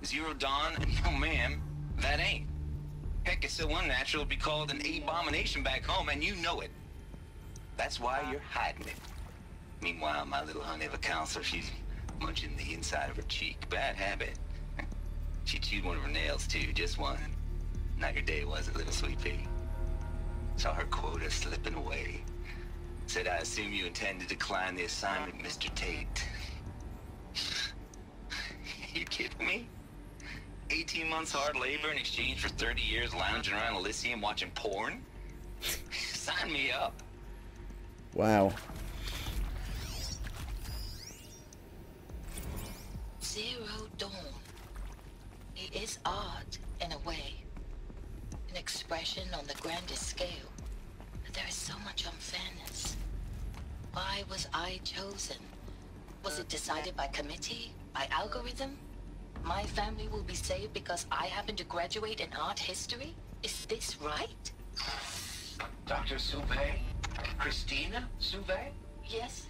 Zero Dawn? No, ma'am, that ain't. Heck, it's so unnatural to be called an abomination back home, and you know it. That's why you're hiding it. Meanwhile, my little honey of a counselor, she's munching the inside of her cheek. Bad habit. She chewed one of her nails, too, just one. Not your day, was it, little sweet pea? Saw her quota slipping away. Said, I assume you intend to decline the assignment, Mr. Tate. You kidding me? 18 months hard labor in exchange for 30 years lounging around Elysium watching porn? Sign me up. Wow. Zero Dawn. It is art, in a way. An expression on the grandest scale. But there is so much unfairness. Why was I chosen? Was it decided by committee? By algorithm? My family will be saved because I happen to graduate in art history? Is this right? Dr. Sauvé? Christina Sauvé? Yes.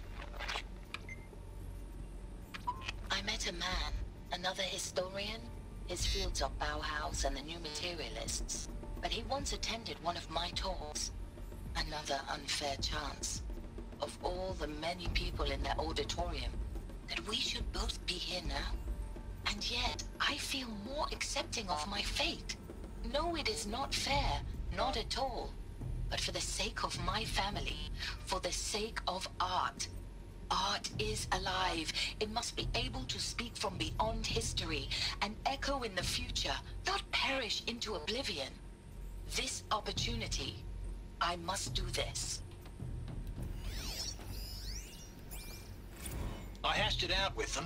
I met a man, another historian. His fields are Bauhaus and the New Materialists. But he once attended one of my talks. Another unfair chance. Of all the many people in that auditorium, that we should both be here now. And yet, I feel more accepting of my fate. No, it is not fair. Not at all. But for the sake of my family, for the sake of art. Art is alive. It must be able to speak from beyond history and echo in the future, not perish into oblivion. This opportunity, I must do this. I hashed it out with them,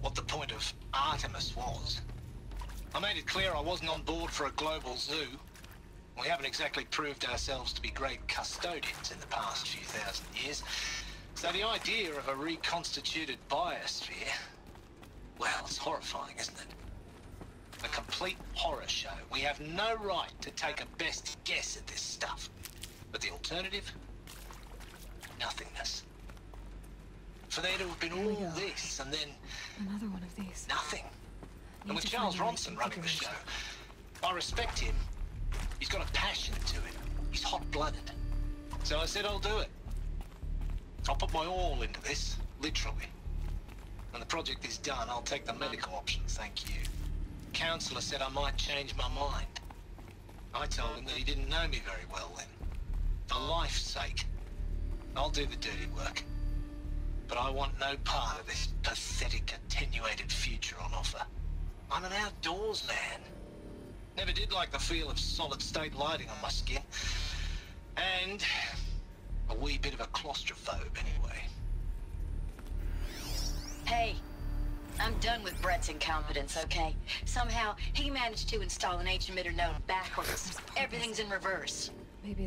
what the point of Artemis was. I made it clear I wasn't on board for a global zoo. We haven't exactly proved ourselves to be great custodians in the past few thousand years. So the idea of a reconstituted biosphere, well, it's horrifying, isn't it? A complete horror show. We have no right to take a best guess at this stuff. But the alternative? Nothingness. For there to have been all this, and then... Another one of these. Nothing. And with Charles Ronson running the show, I respect him. He's got a passion to him. He's hot-blooded. So I said I'll do it. I'll put my all into this, literally. When the project is done, I'll take the medical option, thank you. Counselor said I might change my mind. I told him that he didn't know me very well then. For life's sake, I'll do the dirty work. But I want no part of this pathetic, attenuated future on offer. I'm an outdoors man. Never did like the feel of solid-state lighting on my skin. And a wee bit of a claustrophobe, anyway. Hey, I'm done with Brett's incompetence, okay? Somehow, he managed to install an H-emitter node backwards. Everything's in reverse.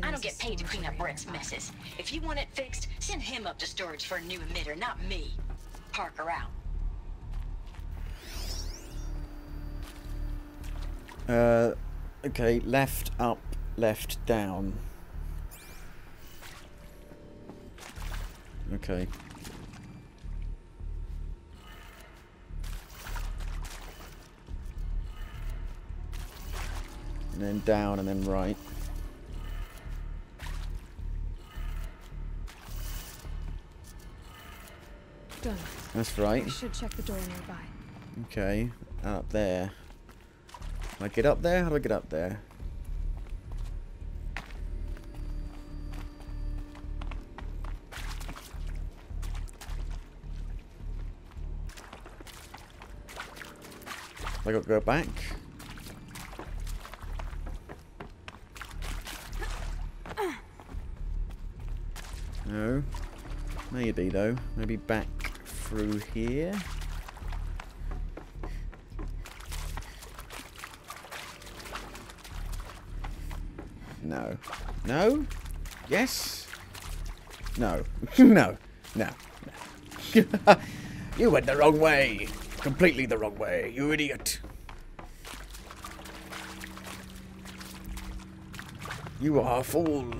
I don't get paid to clean up Brett's messes. If you want it fixed, send him up to storage for a new emitter, not me. Parker out. Okay, left, up, left, down. Okay. And then down and then right. Done. That's right. I should check the door nearby. Okay, up there. Can I get up there? How do I get up there? I got to go back. No. Maybe, though. Maybe back through here. No. No? Yes? No. No. No. No. You went the wrong way. Completely the wrong way, you idiot. You are a fool.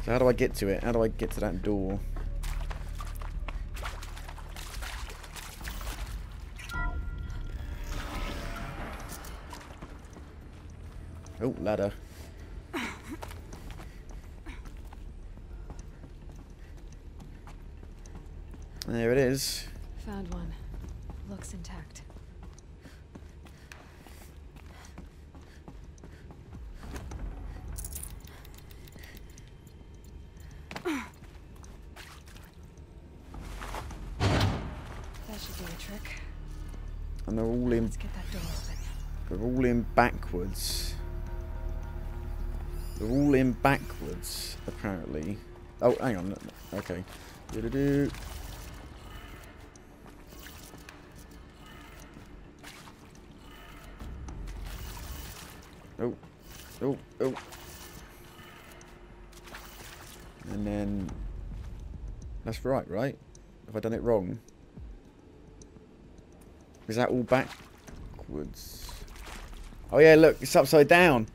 So how do I get to it? How do I get to that door? Oh, ladder. There it is. Found one. Looks intact. That should do the trick. And they're all in. Let's get that door open. They're all in backwards. They're all in backwards, apparently. Oh, hang on. Okay. Do-do-do. Oh. Oh. Oh. And then... That's right, right? Have I done it wrong? Is that all backwards? Oh yeah, look, it's upside down.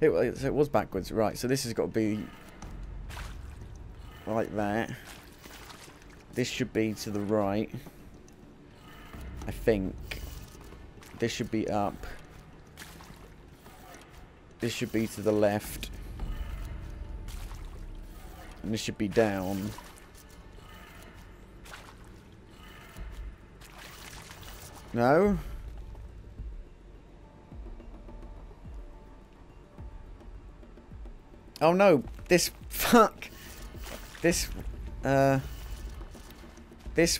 it was backwards, right? So this has got to be like that. This should be to the right, I think. This should be up. This should be to the left, and this should be down. No? Oh no, this, fuck. This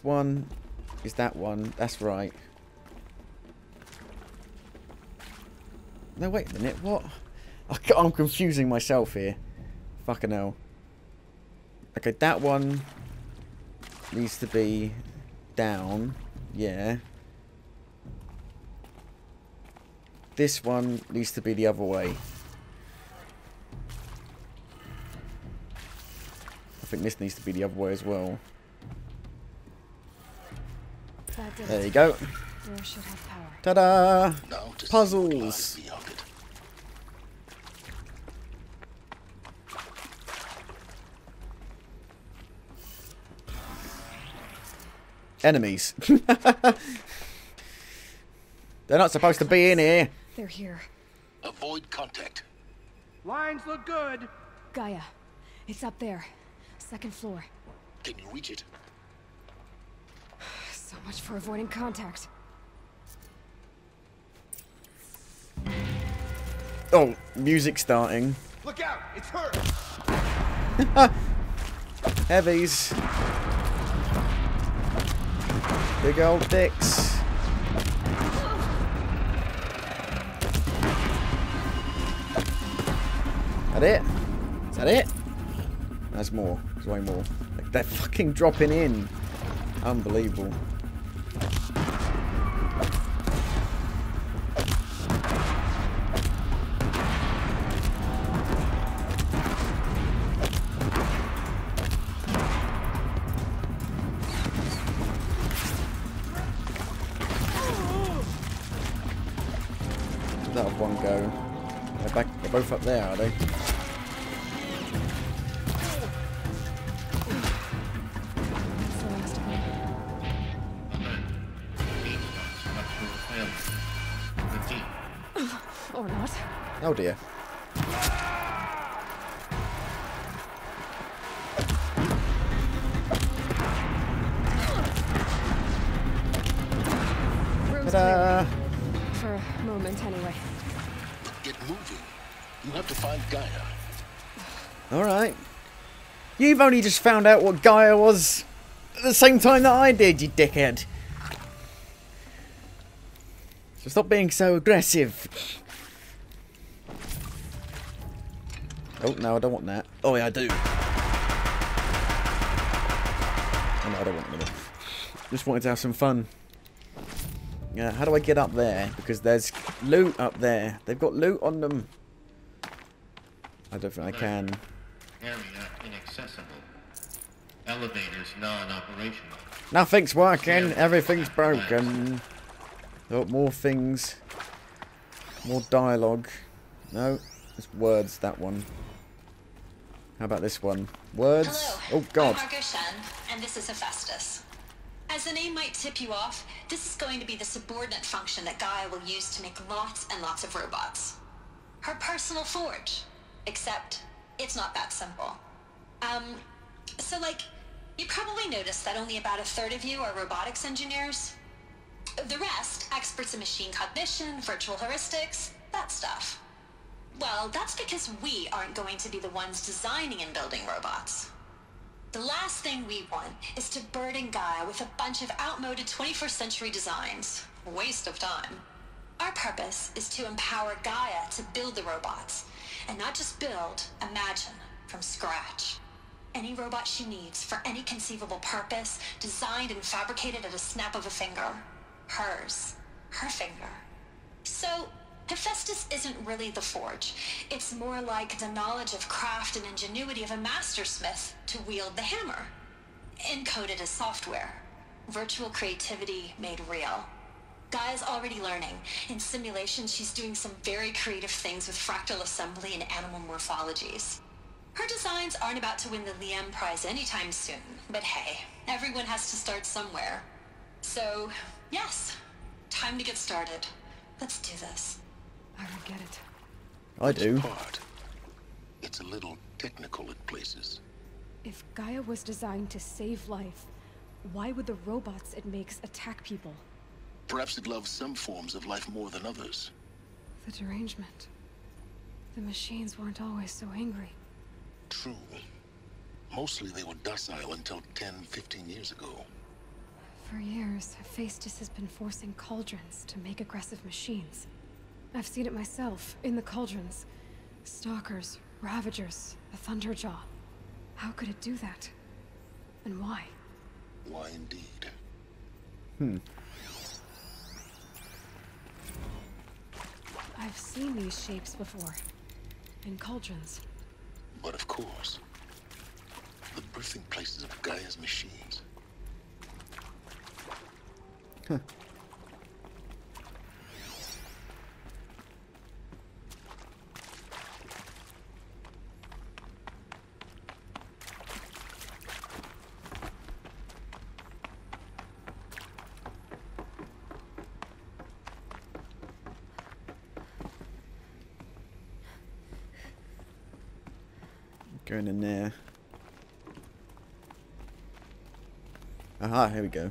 one is that one, that's right. No, wait a minute, what? I'm confusing myself here. Fucking hell. Okay, that one needs to be down, yeah. This one needs to be the other way. I think this needs to be the other way as well. There you go. Door should have power. Ta-da! Puzzles. Enemies. They're not supposed to be in here. They're here. Avoid contact. Lines look good. Gaia. It's up there. Second floor. Can you reach it? So much for avoiding contact. Oh, music starting. Look out! It's her! Heavies. Big old dicks. That it? Is that it? There's more. There's way more. Like, they're fucking dropping in. Unbelievable. That was one go. They're both up there, are they? Or not. Oh dear. Ta-da! For a moment, anyway. Get moving. You have to find Gaia. Alright. You've only just found out what Gaia was at the same time that I did, you dickhead. So stop being so aggressive. Oh, no, I don't want that. Oh, yeah, I do. Oh, no, I don't want that. Just wanted to have some fun. Yeah, how do I get up there? Because there's loot up there. They've got loot on them. I don't think I can. Area inaccessible. Elevators non-operational. Nothing's working. Everything's broken. Oh, more things. More dialogue. No, it's words, that one. How about this one? Words? Hello. Oh, God. I'm Margot Shen, and this is Hephaestus. As the name might tip you off, this is going to be the subordinate function that Gaia will use to make lots and lots of robots. Her personal forge. Except, it's not that simple. So like, you probably noticed that only about a third of you are robotics engineers. The rest, experts in machine cognition, virtual heuristics, that stuff. Well, that's because we aren't going to be the ones designing and building robots. The last thing we want is to burden Gaia with a bunch of outmoded 21st century designs. Waste of time. Our purpose is to empower Gaia to build the robots, and not just build, imagine, from scratch. Any robot she needs for any conceivable purpose, designed and fabricated at a snap of a finger. Hers. Her finger. So, Hephaestus isn't really the forge. It's more like the knowledge of craft and ingenuity of a mastersmith to wield the hammer. Encoded as software. Virtual creativity made real. Gaia's already learning. In simulation, she's doing some very creative things with fractal assembly and animal morphologies. Her designs aren't about to win the Liam Prize anytime soon, but hey, everyone has to start somewhere. So, yes, time to get started. Let's do this. I don't get it. I do. Part. It's a little technical at places. If Gaia was designed to save life, why would the robots it makes attack people? Perhaps it loves some forms of life more than others. The derangement. The machines weren't always so angry. True. Mostly they were docile until 10, 15 years ago. For years, Hephaestus has been forcing cauldrons to make aggressive machines. I've seen it myself, in the cauldrons. Stalkers, Ravagers, a Thunderjaw. How could it do that? And why? Why indeed? I've seen these shapes before. In cauldrons. But of course, the birthing places of Gaia's machines. Huh. Going in there. Aha, here we go.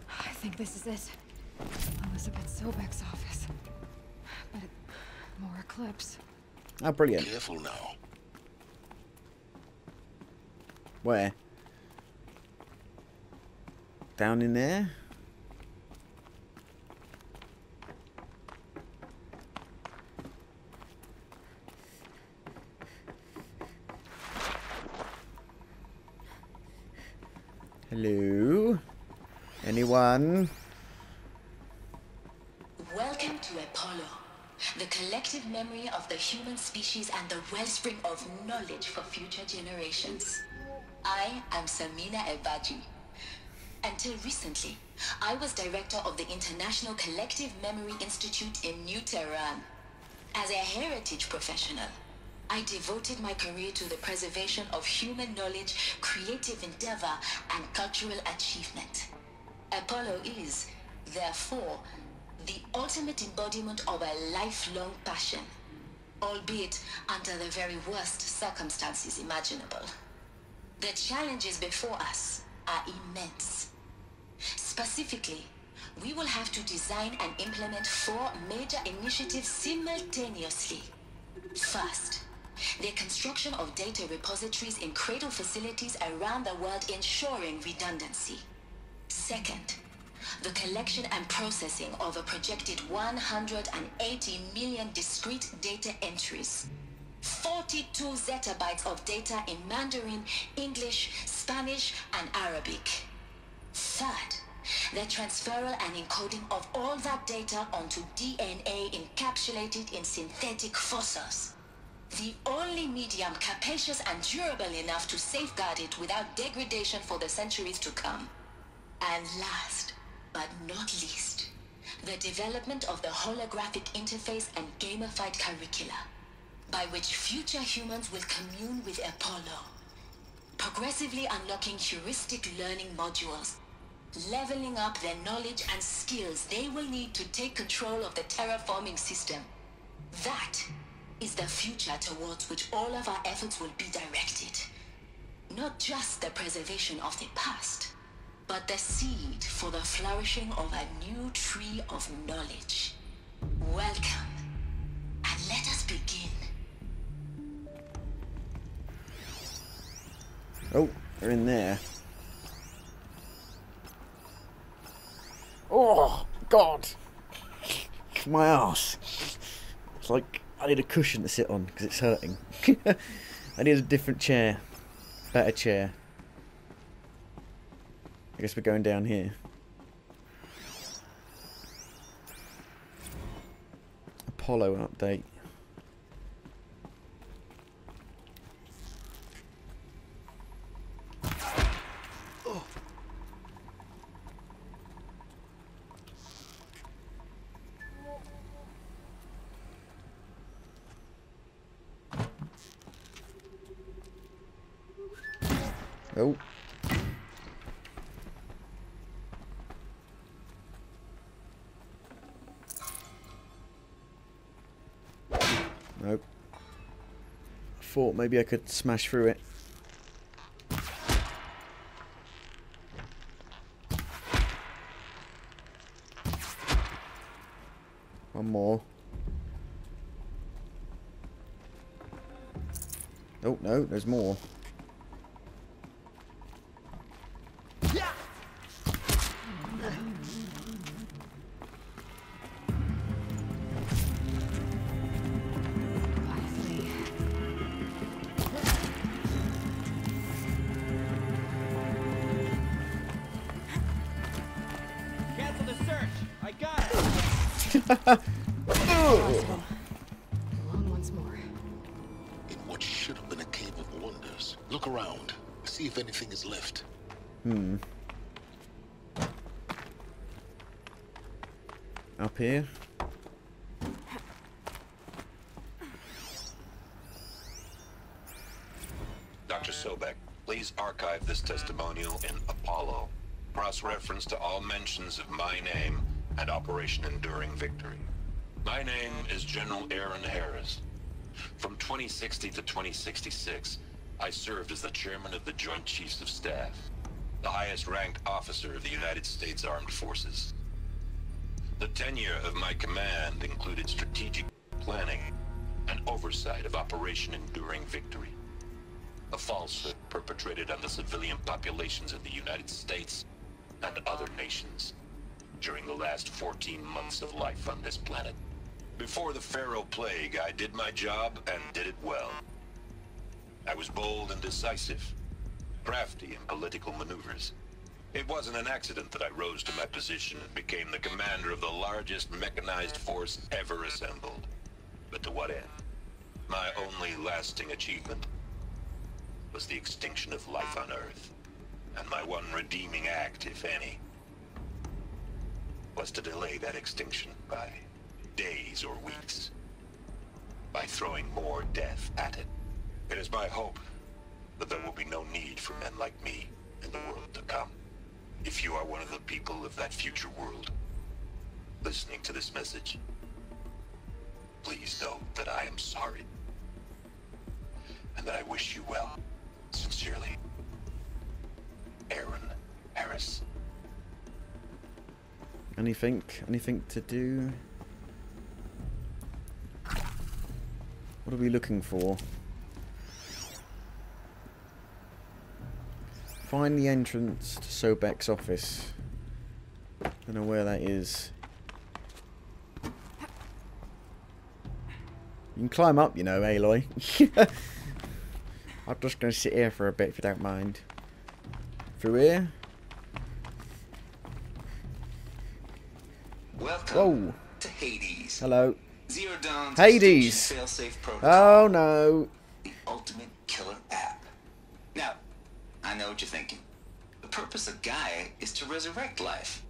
I think this is it. Elizabeth Sobek's office. But more Eclipse. Oh, brilliant. Careful now. Where? Down in there? Hello? Anyone? Welcome to Apollo, the collective memory of the human species and the wellspring of knowledge for future generations. I am Samina Ebaji. Until recently, I was director of the International Collective Memory Institute in New Tehran. As a heritage professional, I devoted my career to the preservation of human knowledge, creative endeavor, and cultural achievement. Apollo is, therefore, the ultimate embodiment of a lifelong passion, albeit under the very worst circumstances imaginable. The challenges before us are immense. Specifically, we will have to design and implement 4 major initiatives simultaneously. First, the construction of data repositories in cradle facilities around the world ensuring redundancy. Second, the collection and processing of a projected 180 million discrete data entries. 42 zettabytes of data in Mandarin, English, Spanish, and Arabic. Third, the transferal and encoding of all that data onto DNA encapsulated in synthetic fossils. The only medium capacious and durable enough to safeguard it without degradation for the centuries to come. And last, but not least, the development of the holographic interface and gamified curricula, by which future humans will commune with Apollo, progressively unlocking heuristic learning modules, leveling up their knowledge and skills they will need to take control of the terraforming system. That is the future towards which all of our efforts will be directed. Not just the preservation of the past, but the seed for the flourishing of a new tree of knowledge. Welcome, and let us begin. Oh, they're in there. Oh, God. My ass. It's like I need a cushion to sit on because it's hurting. I need a different chair. Better chair. I guess we're going down here. Apollo update. Oh. Nope. I thought maybe I could smash through it. One more. Oh, no, there's more. Alone once more. In what should have been a cave of wonders. Look around. See if anything is left. Up here. Dr. Sobek, please archive this testimonial in Apollo. Cross-reference to all mentions of my name and Operation Enduring Victory. My name is General Aaron Harris. From 2060 to 2066, I served as the chairman of the Joint Chiefs of Staff, the highest-ranked officer of the United States Armed Forces. The tenure of my command included strategic planning and oversight of Operation Enduring Victory, a falsehood perpetrated on the civilian populations of the United States and other nations during the last 14 months of life on this planet. Before the Pharaoh Plague, I did my job and did it well. I was bold and decisive, crafty in political maneuvers. It wasn't an accident that I rose to my position and became the commander of the largest mechanized force ever assembled. But to what end? My only lasting achievement was the extinction of life on Earth. And my one redeeming act, if any, was to delay that extinction by days or weeks, by throwing more death at it. It is my hope that there will be no need for men like me in the world to come. If you are one of the people of that future world listening to this message, please know that I am sorry and that I wish you well. Sincerely, Aaron Harris. Anything to do? What are we looking for? Find the entrance to Sobek's office. Don't know where that is. You can climb up, you know, Aloy. I'm just going to sit here for a bit, if you don't mind. Through here. Welcome Whoa. to Hades. Hello. Zero Dawn's Hades. fail-safe protocol. Oh no. The ultimate killer app. Now, I know what you're thinking. The purpose of Gaia is to resurrect life.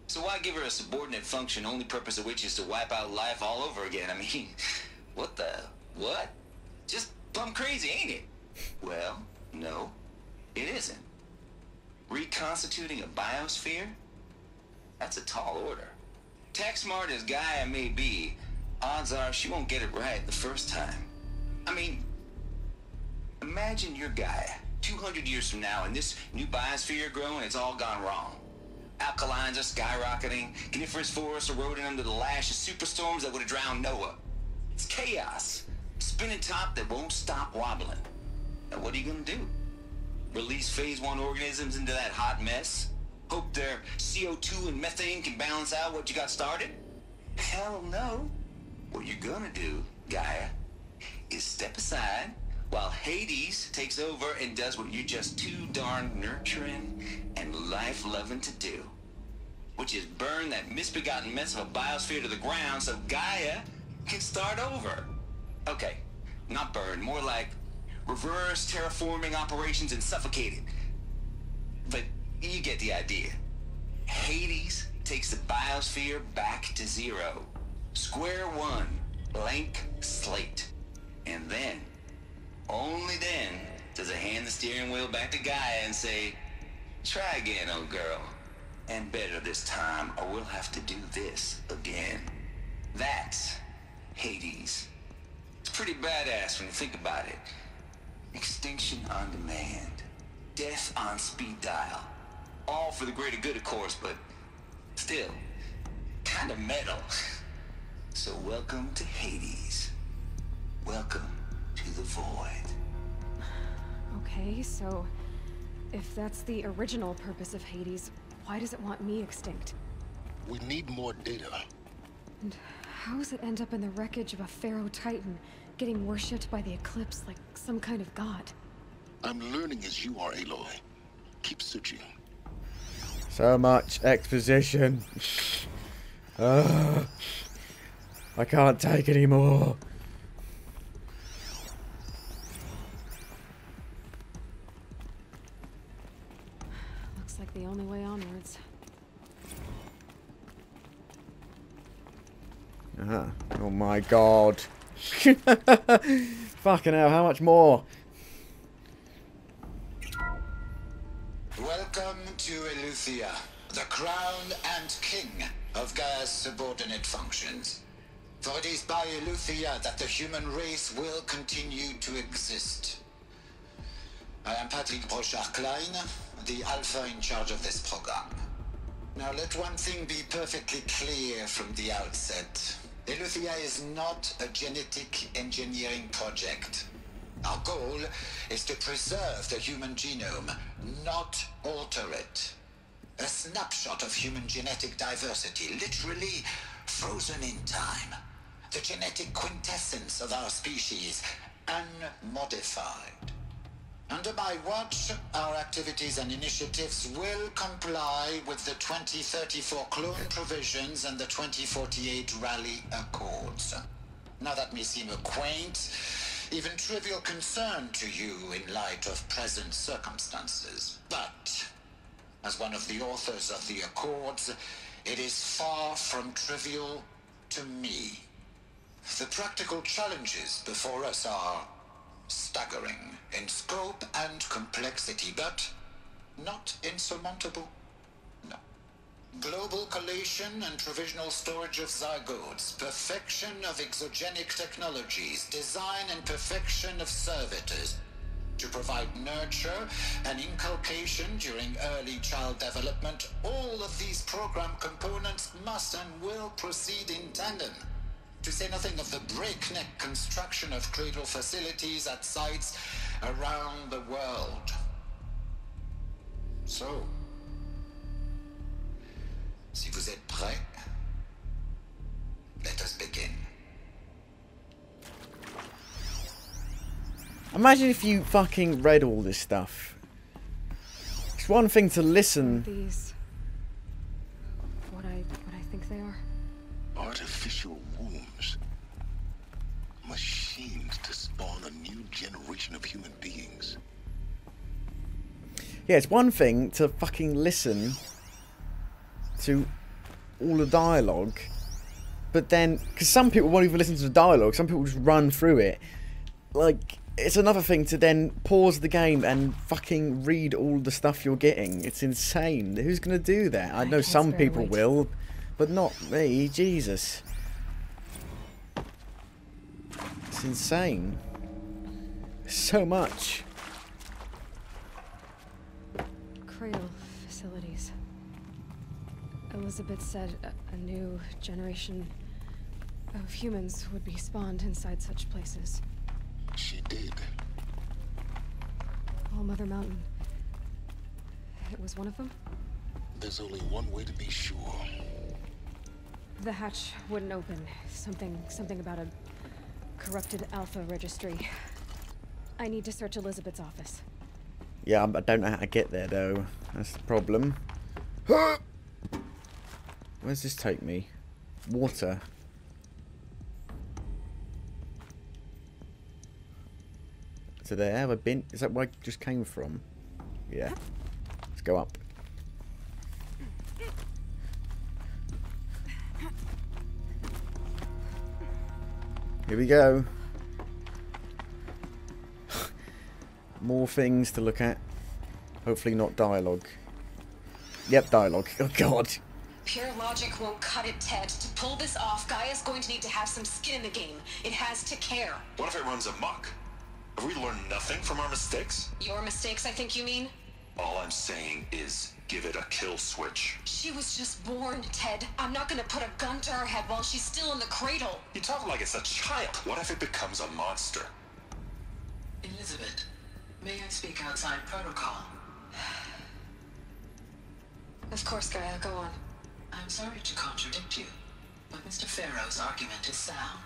So why give her a subordinate function, only purpose of which is to wipe out life all over again? I mean, what the... what? Just plumb crazy, ain't it? Well, no, it isn't. Reconstituting a biosphere? That's a tall order. Tech smart as Gaia may be, odds are she won't get it right the first time. I mean, imagine you're Gaia, 200 years from now, and this new biosphere growing, it's all gone wrong. Alkalines are skyrocketing, coniferous forests eroding under the lash of superstorms that would have drowned Noah. It's chaos, spinning top that won't stop wobbling. Now what are you gonna do? Release phase 1 organisms into that hot mess? Hope their CO2 and methane can balance out what you got started? Hell no. What you're gonna do, Gaia, is step aside while Hades takes over and does what you're just too darn nurturing and life-loving to do. Which is burn that misbegotten mess of a biosphere to the ground so Gaia can start over. Okay, not burn, more like reverse terraforming operations and suffocate it. But you get the idea. Hades takes the biosphere back to zero. Square one, blank slate. And then, only then, does it hand the steering wheel back to Gaia and say, try again, old girl. And better this time, or we'll have to do this again. That's Hades. It's pretty badass when you think about it. Extinction on demand. Death on speed dial. All for the greater good, of course, but still, kind of metal. So welcome to Hades. Welcome to the void. Okay, so if that's the original purpose of Hades, why does it want me extinct? We need more data. And how does it end up in the wreckage of a Pharaoh Titan, getting worshipped by the Eclipse like some kind of god? I'm learning as you are, Aloy. Keep searching. So much exposition. Ugh. I can't take any more. Looks like the only way onwards. Oh my god. Fucking hell, how much more? Welcome to Eleuthia, the crown and king of Gaia's subordinate functions. For it is by Eleuthia that the human race will continue to exist. I am Patrick Brochard-Klein, the Alpha in charge of this program. Now let one thing be perfectly clear from the outset. Eleuthia is not a genetic engineering project. Our goal is to preserve the human genome, not alter it. A snapshot of human genetic diversity, literally frozen in time. The genetic quintessence of our species, unmodified. Under my watch, our activities and initiatives will comply with the 2034 clone provisions and the 2048 Rally Accords. Now that may seem a quaint, even trivial concern to you in light of present circumstances. But, as one of the authors of the Accords, it is far from trivial to me. The practical challenges before us are staggering in scope and complexity, but not insurmountable. No. Global collation and provisional storage of zygotes, perfection of exogenic technologies, design and perfection of servitors to provide nurture and inculcation during early child development. All of these program components must and will proceed in tandem. To say nothing of the breakneck construction of cradle facilities at sites around the world. So, si vous Vous êtes prêts? Let us begin. Imagine if you fucking read all this stuff. It's one thing to listen. These, what I think they are. Artificial wombs. Machines to spawn a new generation of human beings. Yeah, it's one thing to fucking listen to all the dialogue, but then, because some people won't even listen to the dialogue, some people just run through it. Like, it's another thing to then pause the game and fucking read all the stuff you're getting. It's insane. Who's going to do that? I know some people will, but not me. Jesus. It's insane. So much. Cradle facilities. Elizabeth said a new generation of humans would be spawned inside such places. She did. All Mother Mountain. It was one of them? There's only one way to be sure. The hatch wouldn't open. Something about a corrupted Alpha registry. I need to search Elizabeth's office. Yeah, I don't know how to get there, though. That's the problem. Where's this take me? Water. So there, have I been? Is that where I just came from? Yeah. Let's go up. Here we go. More things to look at. Hopefully not dialogue. Yep, dialogue. Oh god. Pure logic won't cut it, Ted. To pull this off, Gaia's going to need to have some skin in the game. It has to care. What if it runs amok? Have we learned nothing from our mistakes? Your mistakes, I think you mean? All I'm saying is, give it a kill switch. She was just born, Ted. I'm not gonna put a gun to her head while she's still in the cradle. You talk like it's a child. What if it becomes a monster? Elizabeth, may I speak outside protocol? Of course, Gaia, go on. I'm sorry to contradict you, but Mr. Farrow's argument is sound.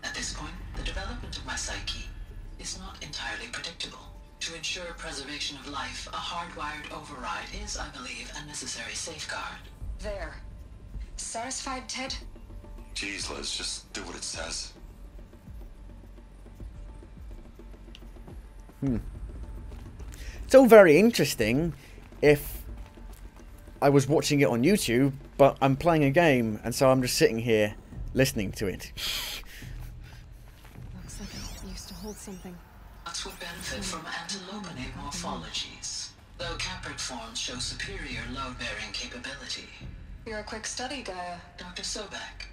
At this point, the development of my psyche is not entirely predictable. To ensure preservation of life, a hardwired override is, I believe, a necessary safeguard. There. Satisfied, Ted? Jeez, Liz, just do what it says. It's all very interesting if I was watching it on YouTube, but I'm playing a game, and so I'm just sitting here listening to it. Looks like it used to hold something. Nuts would benefit from antilopinate morphologies, though caprid forms show superior load-bearing capability. You're a quick study, Gaia. Dr. Sobek,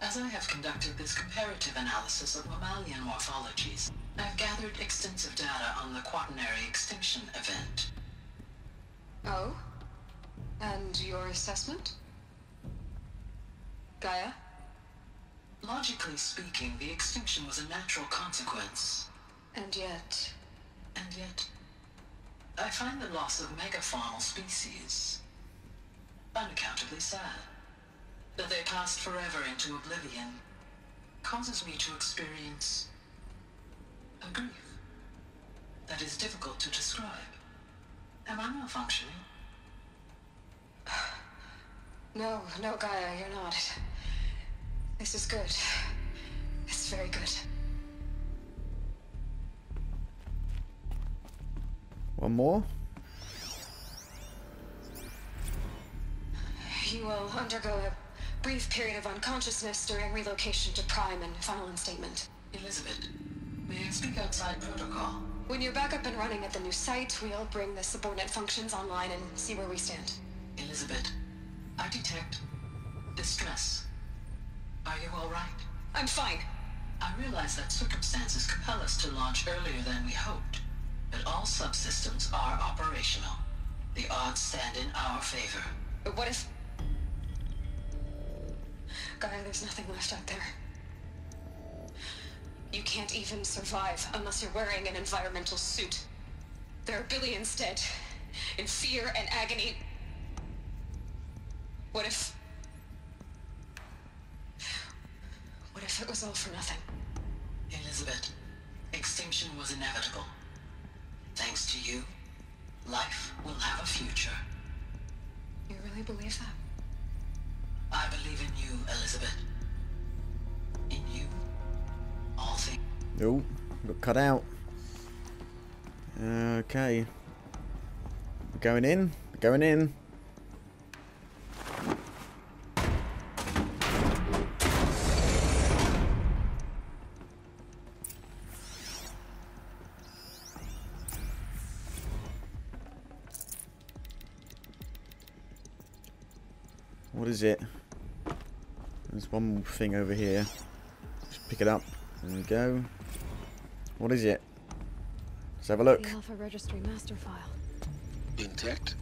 as I have conducted this comparative analysis of mammalian morphologies, I have gathered extensive data on the quaternary extinction event. Oh? And your assessment? Gaia? Logically speaking, the extinction was a natural consequence. And yet, I find the loss of megafaunal species unaccountably sad. That they passed forever into oblivion causes me to experience a grief that is difficult to describe. Am I malfunctioning? No, Gaia, you're not. This is good. It's very good. One more? You will undergo a brief period of unconsciousness during relocation to Prime and final instatement. Elizabeth, may I speak outside protocol? When you're back up and running at the new site, we'll bring the subordinate functions online and see where we stand. Elizabeth, I detect distress. Are you all right? I'm fine. I realize that circumstances compel us to launch earlier than we hoped, but all subsystems are operational. The odds stand in our favor. But what if... Gaia, there's nothing left out there. You can't even survive unless you're wearing an environmental suit. There are billions dead, in fear and agony. What if What if it was all for nothing? Elizabeth, extinction was inevitable. Thanks to you, life will have a future. You really believe that? I believe in you, Elizabeth. In you, all things. Oh, got cut out. Okay. We're going in. We're going in. What is it? There's one more thing over here. Just pick it up. There we go. What is it? Let's have a look. The Alpha Registry master file. Intact?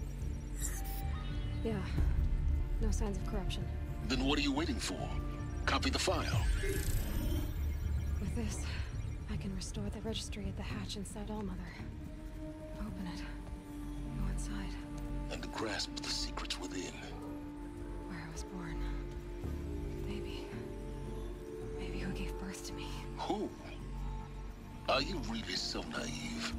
Yeah. No signs of corruption. Then what are you waiting for? Copy the file. With this, I can restore the registry at the hatch inside Allmother. Open it. Go inside. And grasp the secrets within. Where I was born. Maybe who gave birth to me. Who? Are you really so naive?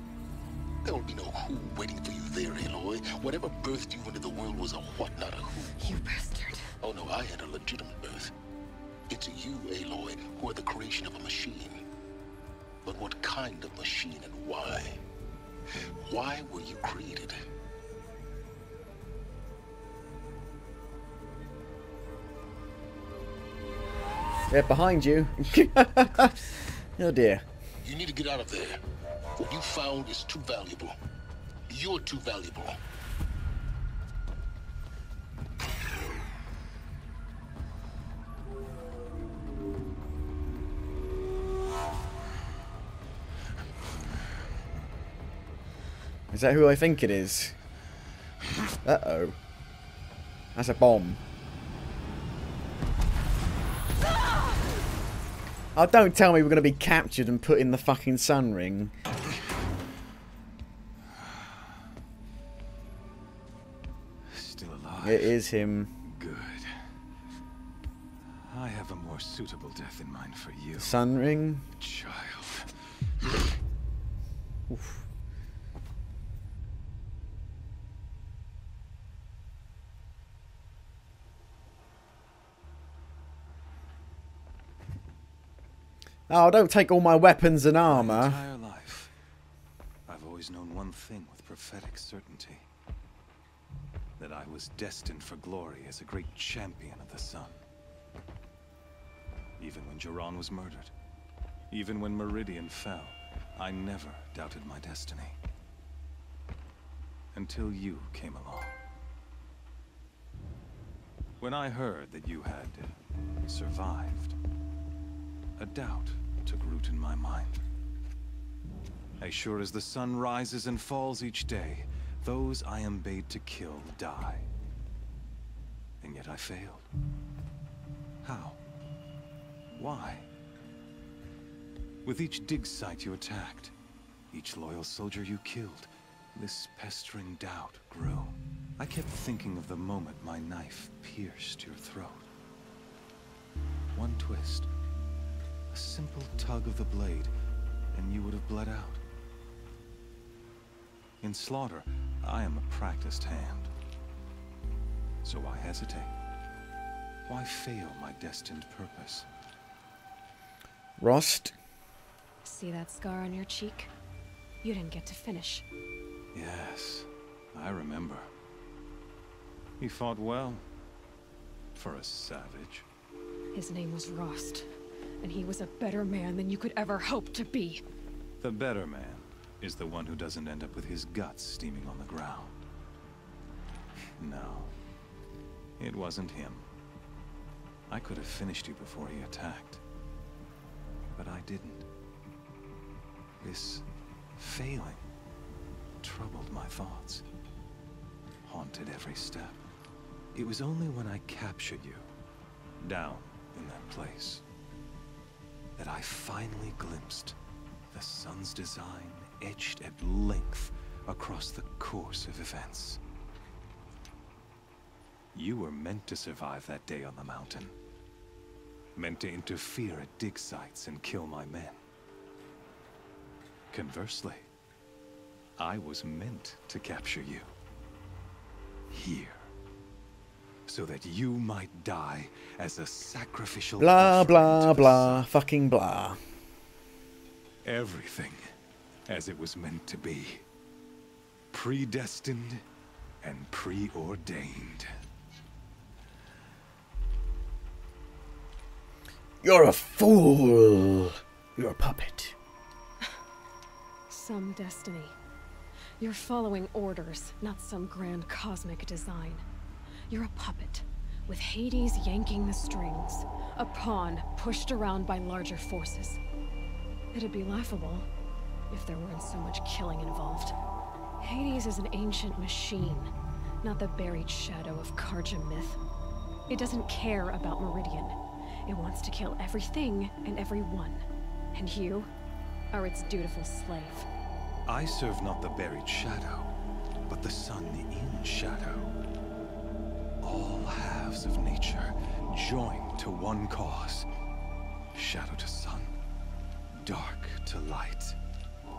There will be no who waiting for you there, Aloy. Whatever birthed you into the world was a what, not a who. You bastard. Oh no, I had a legitimate birth. It's you, Aloy, who are the creation of a machine. But what kind of machine and why? Why were you created? They're behind you. Oh dear. You need to get out of there. What you found is too valuable. You're too valuable. Is that who I think it is? Uh-oh. That's a bomb. Oh, don't tell me we're going to be captured and put in the fucking sun ring. Still alive. It is him. Good. I have a more suitable death in mind for you. Sun ring? Child. Oof. Oh, don't take all my weapons and armor. My entire life, I've always known one thing with prophetic certainty. That I was destined for glory as a great champion of the sun. Even when Jiran was murdered, even when Meridian fell, I never doubted my destiny. Until you came along. When I heard that you had survived, a doubt took root in my mind. As sure as the sun rises and falls each day, those I am bade to kill die. And yet I failed. How? Why? With each dig site you attacked, each loyal soldier you killed, this pestering doubt grew. I kept thinking of the moment my knife pierced your throat. One twist. A simple tug of the blade, and you would have bled out. In slaughter, I am a practiced hand. So why hesitate? Why fail my destined purpose? Rost? See that scar on your cheek? You didn't get to finish. Yes, I remember. He fought well. For a savage. His name was Rost. And he was a better man than you could ever hope to be. The better man is the one who doesn't end up with his guts steaming on the ground. No, it wasn't him. I could have finished you before he attacked. But I didn't. This failing troubled my thoughts, haunted every step. It was only when I captured you, down in that place, that I finally glimpsed the sun's design etched at length across the course of events. You were meant to survive that day on the mountain. meant to interfere at dig sites and kill my men. Conversely, I was meant to capture you. Here. So that you might die as a sacrificial Blah, offering blah, to the blah, fucking blah. Everything as it was meant to be. Predestined and preordained. You're a fool. You're a puppet. Some destiny. You're following orders, not some grand cosmic design. You're a puppet, with Hades yanking the strings, a pawn pushed around by larger forces. It'd be laughable if there weren't so much killing involved. Hades is an ancient machine, not the buried shadow of Karja myth. It doesn't care about Meridian. It wants to kill everything and everyone. And you are its dutiful slave. I serve not the buried shadow, but the sun in shadow. All halves of nature joined to one cause. Shadow to sun, dark to light.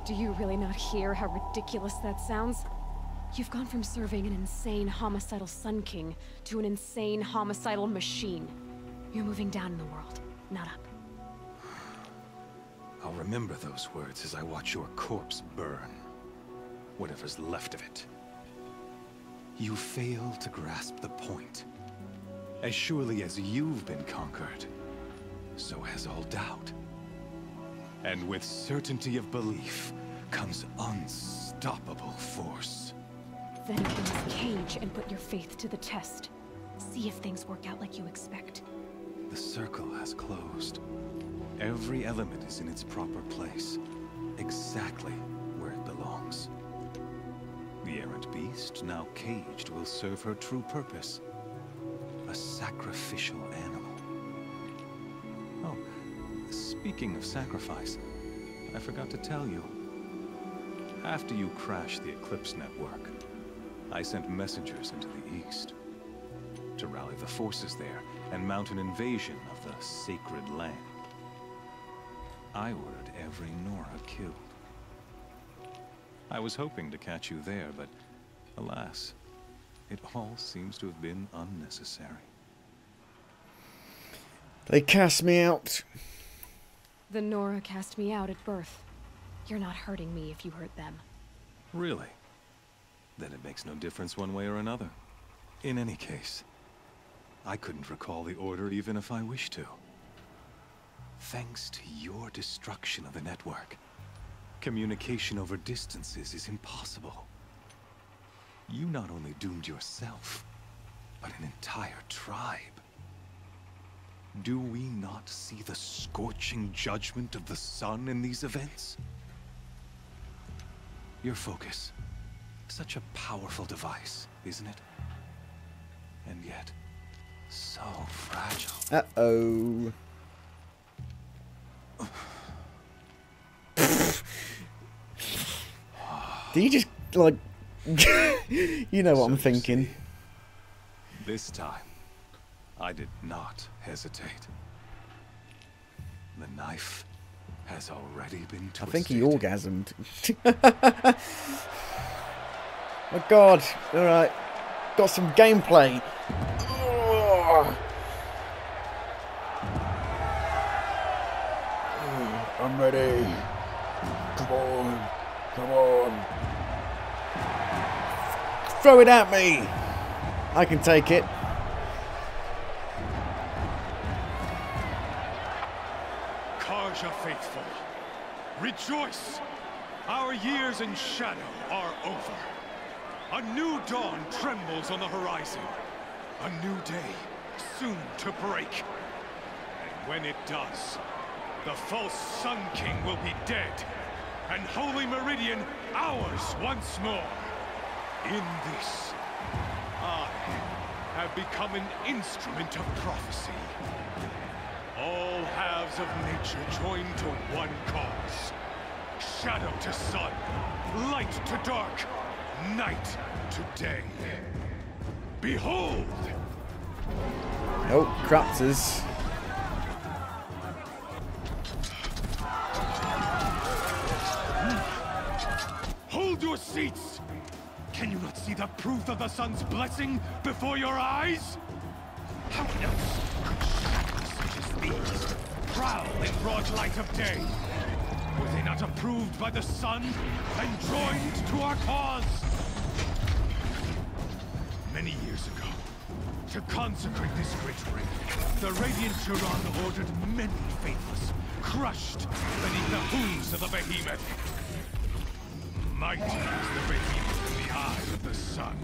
Do you really not hear how ridiculous that sounds? You've gone from serving an insane homicidal Sun King to an insane homicidal machine. You're moving down in the world, not up. I'll remember those words as I watch your corpse burn. Whatever's left of it. You fail to grasp the point. As surely as you've been conquered, so has all doubt. And with certainty of belief comes unstoppable force. Then open this cage and put your faith to the test. See if things work out like you expect. The circle has closed. Every element is in its proper place, exactly where it belongs. The errant beast, now caged, will serve her true purpose. A sacrificial animal. Oh, speaking of sacrifice, I forgot to tell you. After you crashed the Eclipse network, I sent messengers into the east to rally the forces there and mount an invasion of the sacred land. I ordered every Nora killed. I was hoping to catch you there, but alas, it all seems to have been unnecessary. They cast me out. The Nora cast me out at birth. You're not hurting me if you hurt them. Really? Then it makes no difference one way or another. In any case, I couldn't recall the order even if I wished to. Thanks to your destruction of the network, communication over distances is impossible. You not only doomed yourself, but an entire tribe. Do we not see the scorching judgment of the sun in these events? Your focus, such a powerful device, isn't it? And yet, so fragile. Uh-oh. Do you just, like... you know what I'm thinking. This time, I did not hesitate. The knife has already been twisted. I think he orgasmed. Oh god, alright. Got some gameplay. Oh. I'm ready. Come on. Come on. Throw it at me. I can take it. Karja faithful, rejoice! Our years in shadow are over. A new dawn trembles on the horizon. A new day soon to break. And when it does, the false Sun King will be dead, and Holy Meridian ours once more. In this, I have become an instrument of prophecy. All halves of nature joined to one cause. Shadow to sun, light to dark, night to day. Behold! Oh, Craptors. your seats! Can you not see the proof of the sun's blessing before your eyes? How else could shadows such as these prowl in broad light of day? Were they not approved by the sun and joined to our cause? Many years ago, to consecrate this great ring, the Radiant Turan ordered many faithless, crushed beneath the hooves of the behemoth. Mighty is the behemoth in the eye of the sun,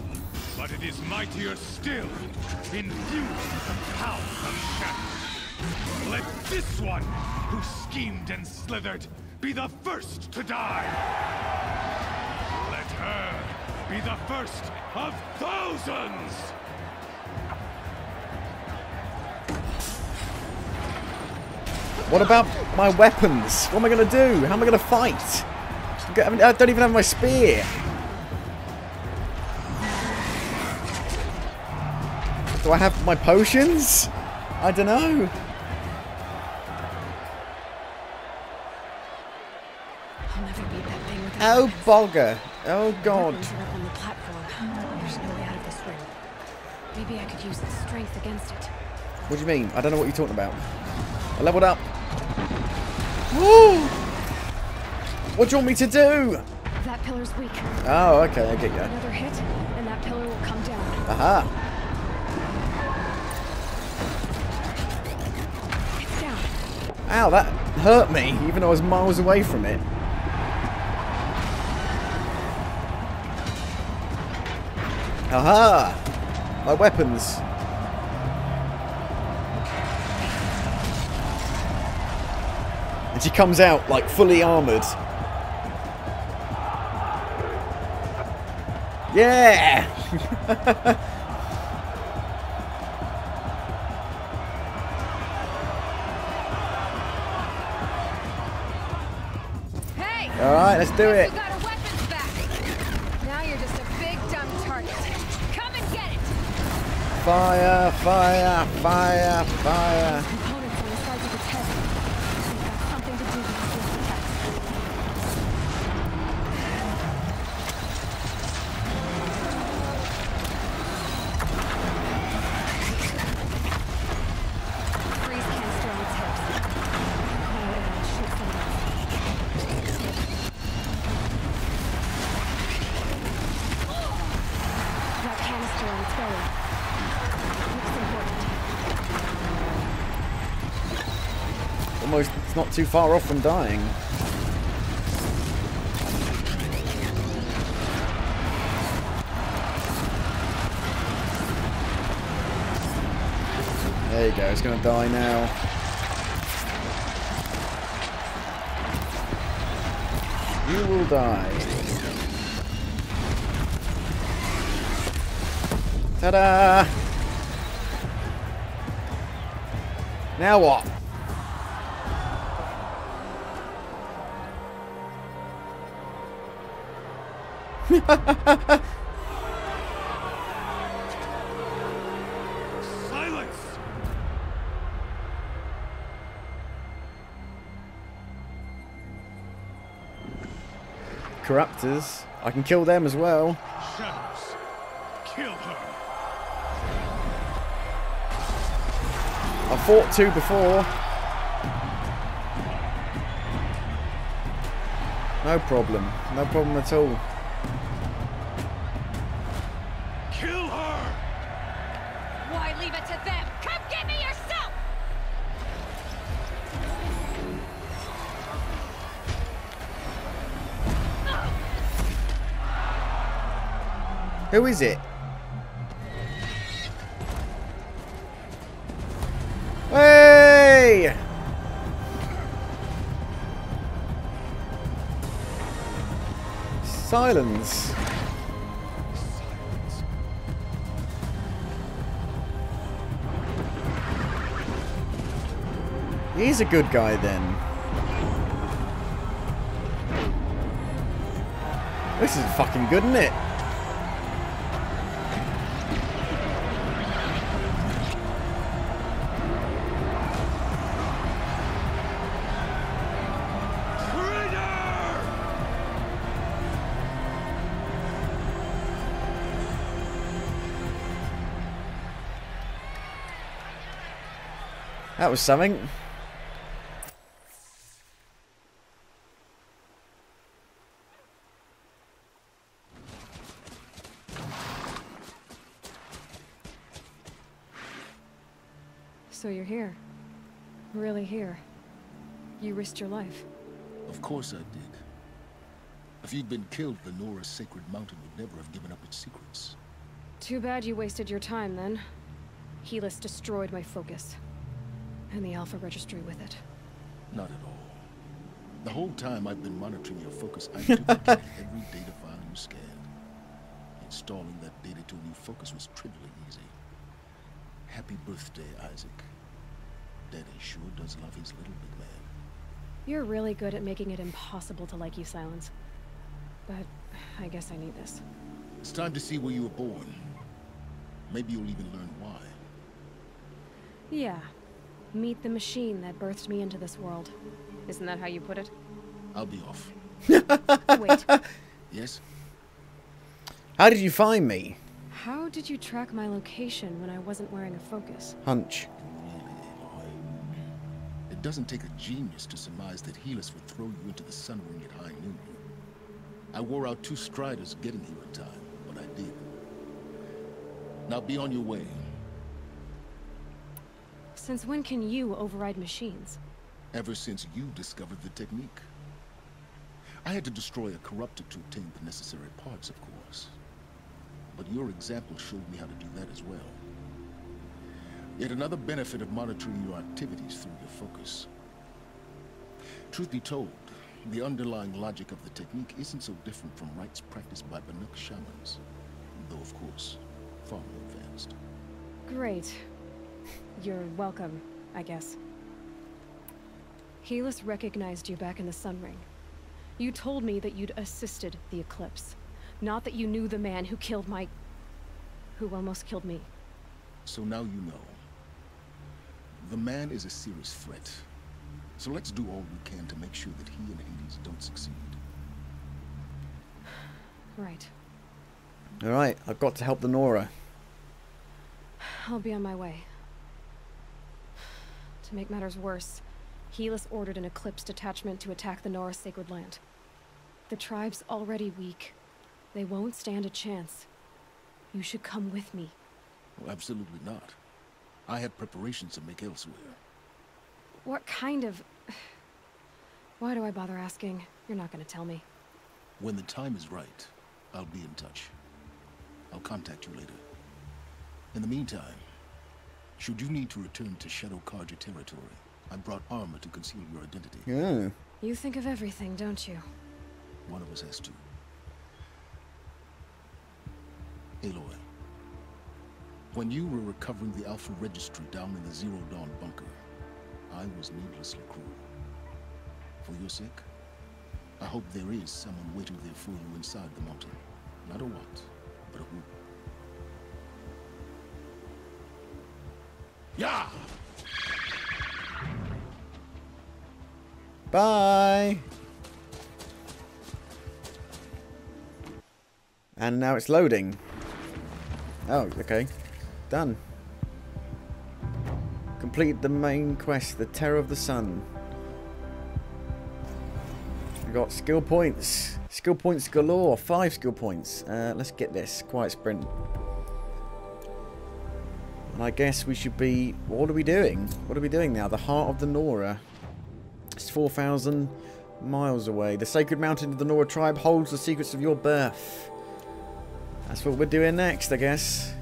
but it is mightier still, infused with the power of shadow. Let this one, who schemed and slithered, be the first to die. Let her be the first of thousands! What about my weapons? What am I going to do? How am I going to fight? I don't even have my spear. Do I have my potions? I don't know. I'll never beat that thing without Oh, weapons. bogger. Oh, God. Weapons are up on the platform. There's no way out of this room. Maybe I could use the strength against it. What do you mean? I don't know what you're talking about. I leveled up. Woo! What do you want me to do? That pillar's weak. Oh, okay, I get you. Another hit, and that pillar will come down. Aha. It's down. Ow, that hurt me, even though I was miles away from it. Aha! My weapons. And she comes out, like, fully armoured. Yeah! Hey! Alright, let's do it. You got our weapons back. Now you're just a big dumb target. Come and get it. Fire, fire, fire, fire. Components on the sides of its head. They've got something to do with this attack. Freeze canister on its hips. Quiet it and shoot some of that. That canister on its belly. Looks important. Almost, it's not too far off from dying. There you go, it's going to die now. You will die. Ta-da! Now what? Silence! Corruptors. I can kill them as well. Shadows, kill her. I fought two before. No problem. No problem at all. Kill her! Why leave it to them? Come get me yourself! Who is it? Hey! Silence. He's a good guy then. This is fucking good, isn't it? That was something. So you're here. Really here. You risked your life. Of course I did. If you'd been killed, the Nora's sacred mountain would never have given up its secrets. Too bad you wasted your time, then. Helis destroyed my focus. And the Alpha Registry with it. Not at all. The whole time I've been monitoring your focus, I duplicated every data file you scanned. Installing that data to a new focus was trivially easy. Happy birthday, Isaac. Daddy sure does love his little big man. You're really good at making it impossible to like you, Silence. But I guess I need this. It's time to see where you were born. Maybe you'll even learn why. Yeah. Meet the machine that birthed me into this world. Isn't that how you put it? I'll be off. Wait. Yes? How did you find me? How did you track my location when I wasn't wearing a focus? Hunch. It doesn't take a genius to surmise that Helis would throw you into the sun ring at high noon. I wore out 2 striders getting here in time, but I did. Now be on your way. Since when can you override machines? Ever since you discovered the technique. I had to destroy a corruptor to obtain the necessary parts, of course. But your example showed me how to do that as well. Yet another benefit of monitoring your activities through your focus. Truth be told, the underlying logic of the technique isn't so different from rites practiced by Banuk shamans, though of course, far more advanced. Great. You're welcome, I guess. Helis recognized you back in the Sun Ring. You told me that you'd assisted the Eclipse. Not that you knew the man who killed my... who almost killed me. So now you know. The man is a serious threat. So let's do all we can to make sure that he and Hades don't succeed. Right. Alright, I've got to help the Nora. I'll be on my way. To make matters worse, Helis ordered an Eclipse detachment to attack the Nora's sacred land. The tribe's already weak. They won't stand a chance. You should come with me. Well, absolutely not. I have preparations to make elsewhere. What kind of... Why do I bother asking? You're not going to tell me. When the time is right, I'll be in touch. I'll contact you later. In the meantime, should you need to return to Shadow Karja territory, I brought armor to conceal your identity. Yeah. You think of everything, don't you? One of us has to. Aloy, when you were recovering the Alpha Registry down in the Zero Dawn bunker, I was needlessly cruel. For your sake, I hope there is someone waiting there for you inside the mountain. Not a what, but a who. Yeah! Bye! And now it's loading. Oh, okay. Done. Complete the main quest, the Terror of the Sun. We got skill points. Skill points galore. 5 skill points. Let's get this. Quiet sprint. And I guess we should be... What are we doing? What are we doing now? The heart of the Nora. It's 4,000 miles away. The sacred mountain of the Nora tribe holds the secrets of your birth. That's what we're doing next, I guess.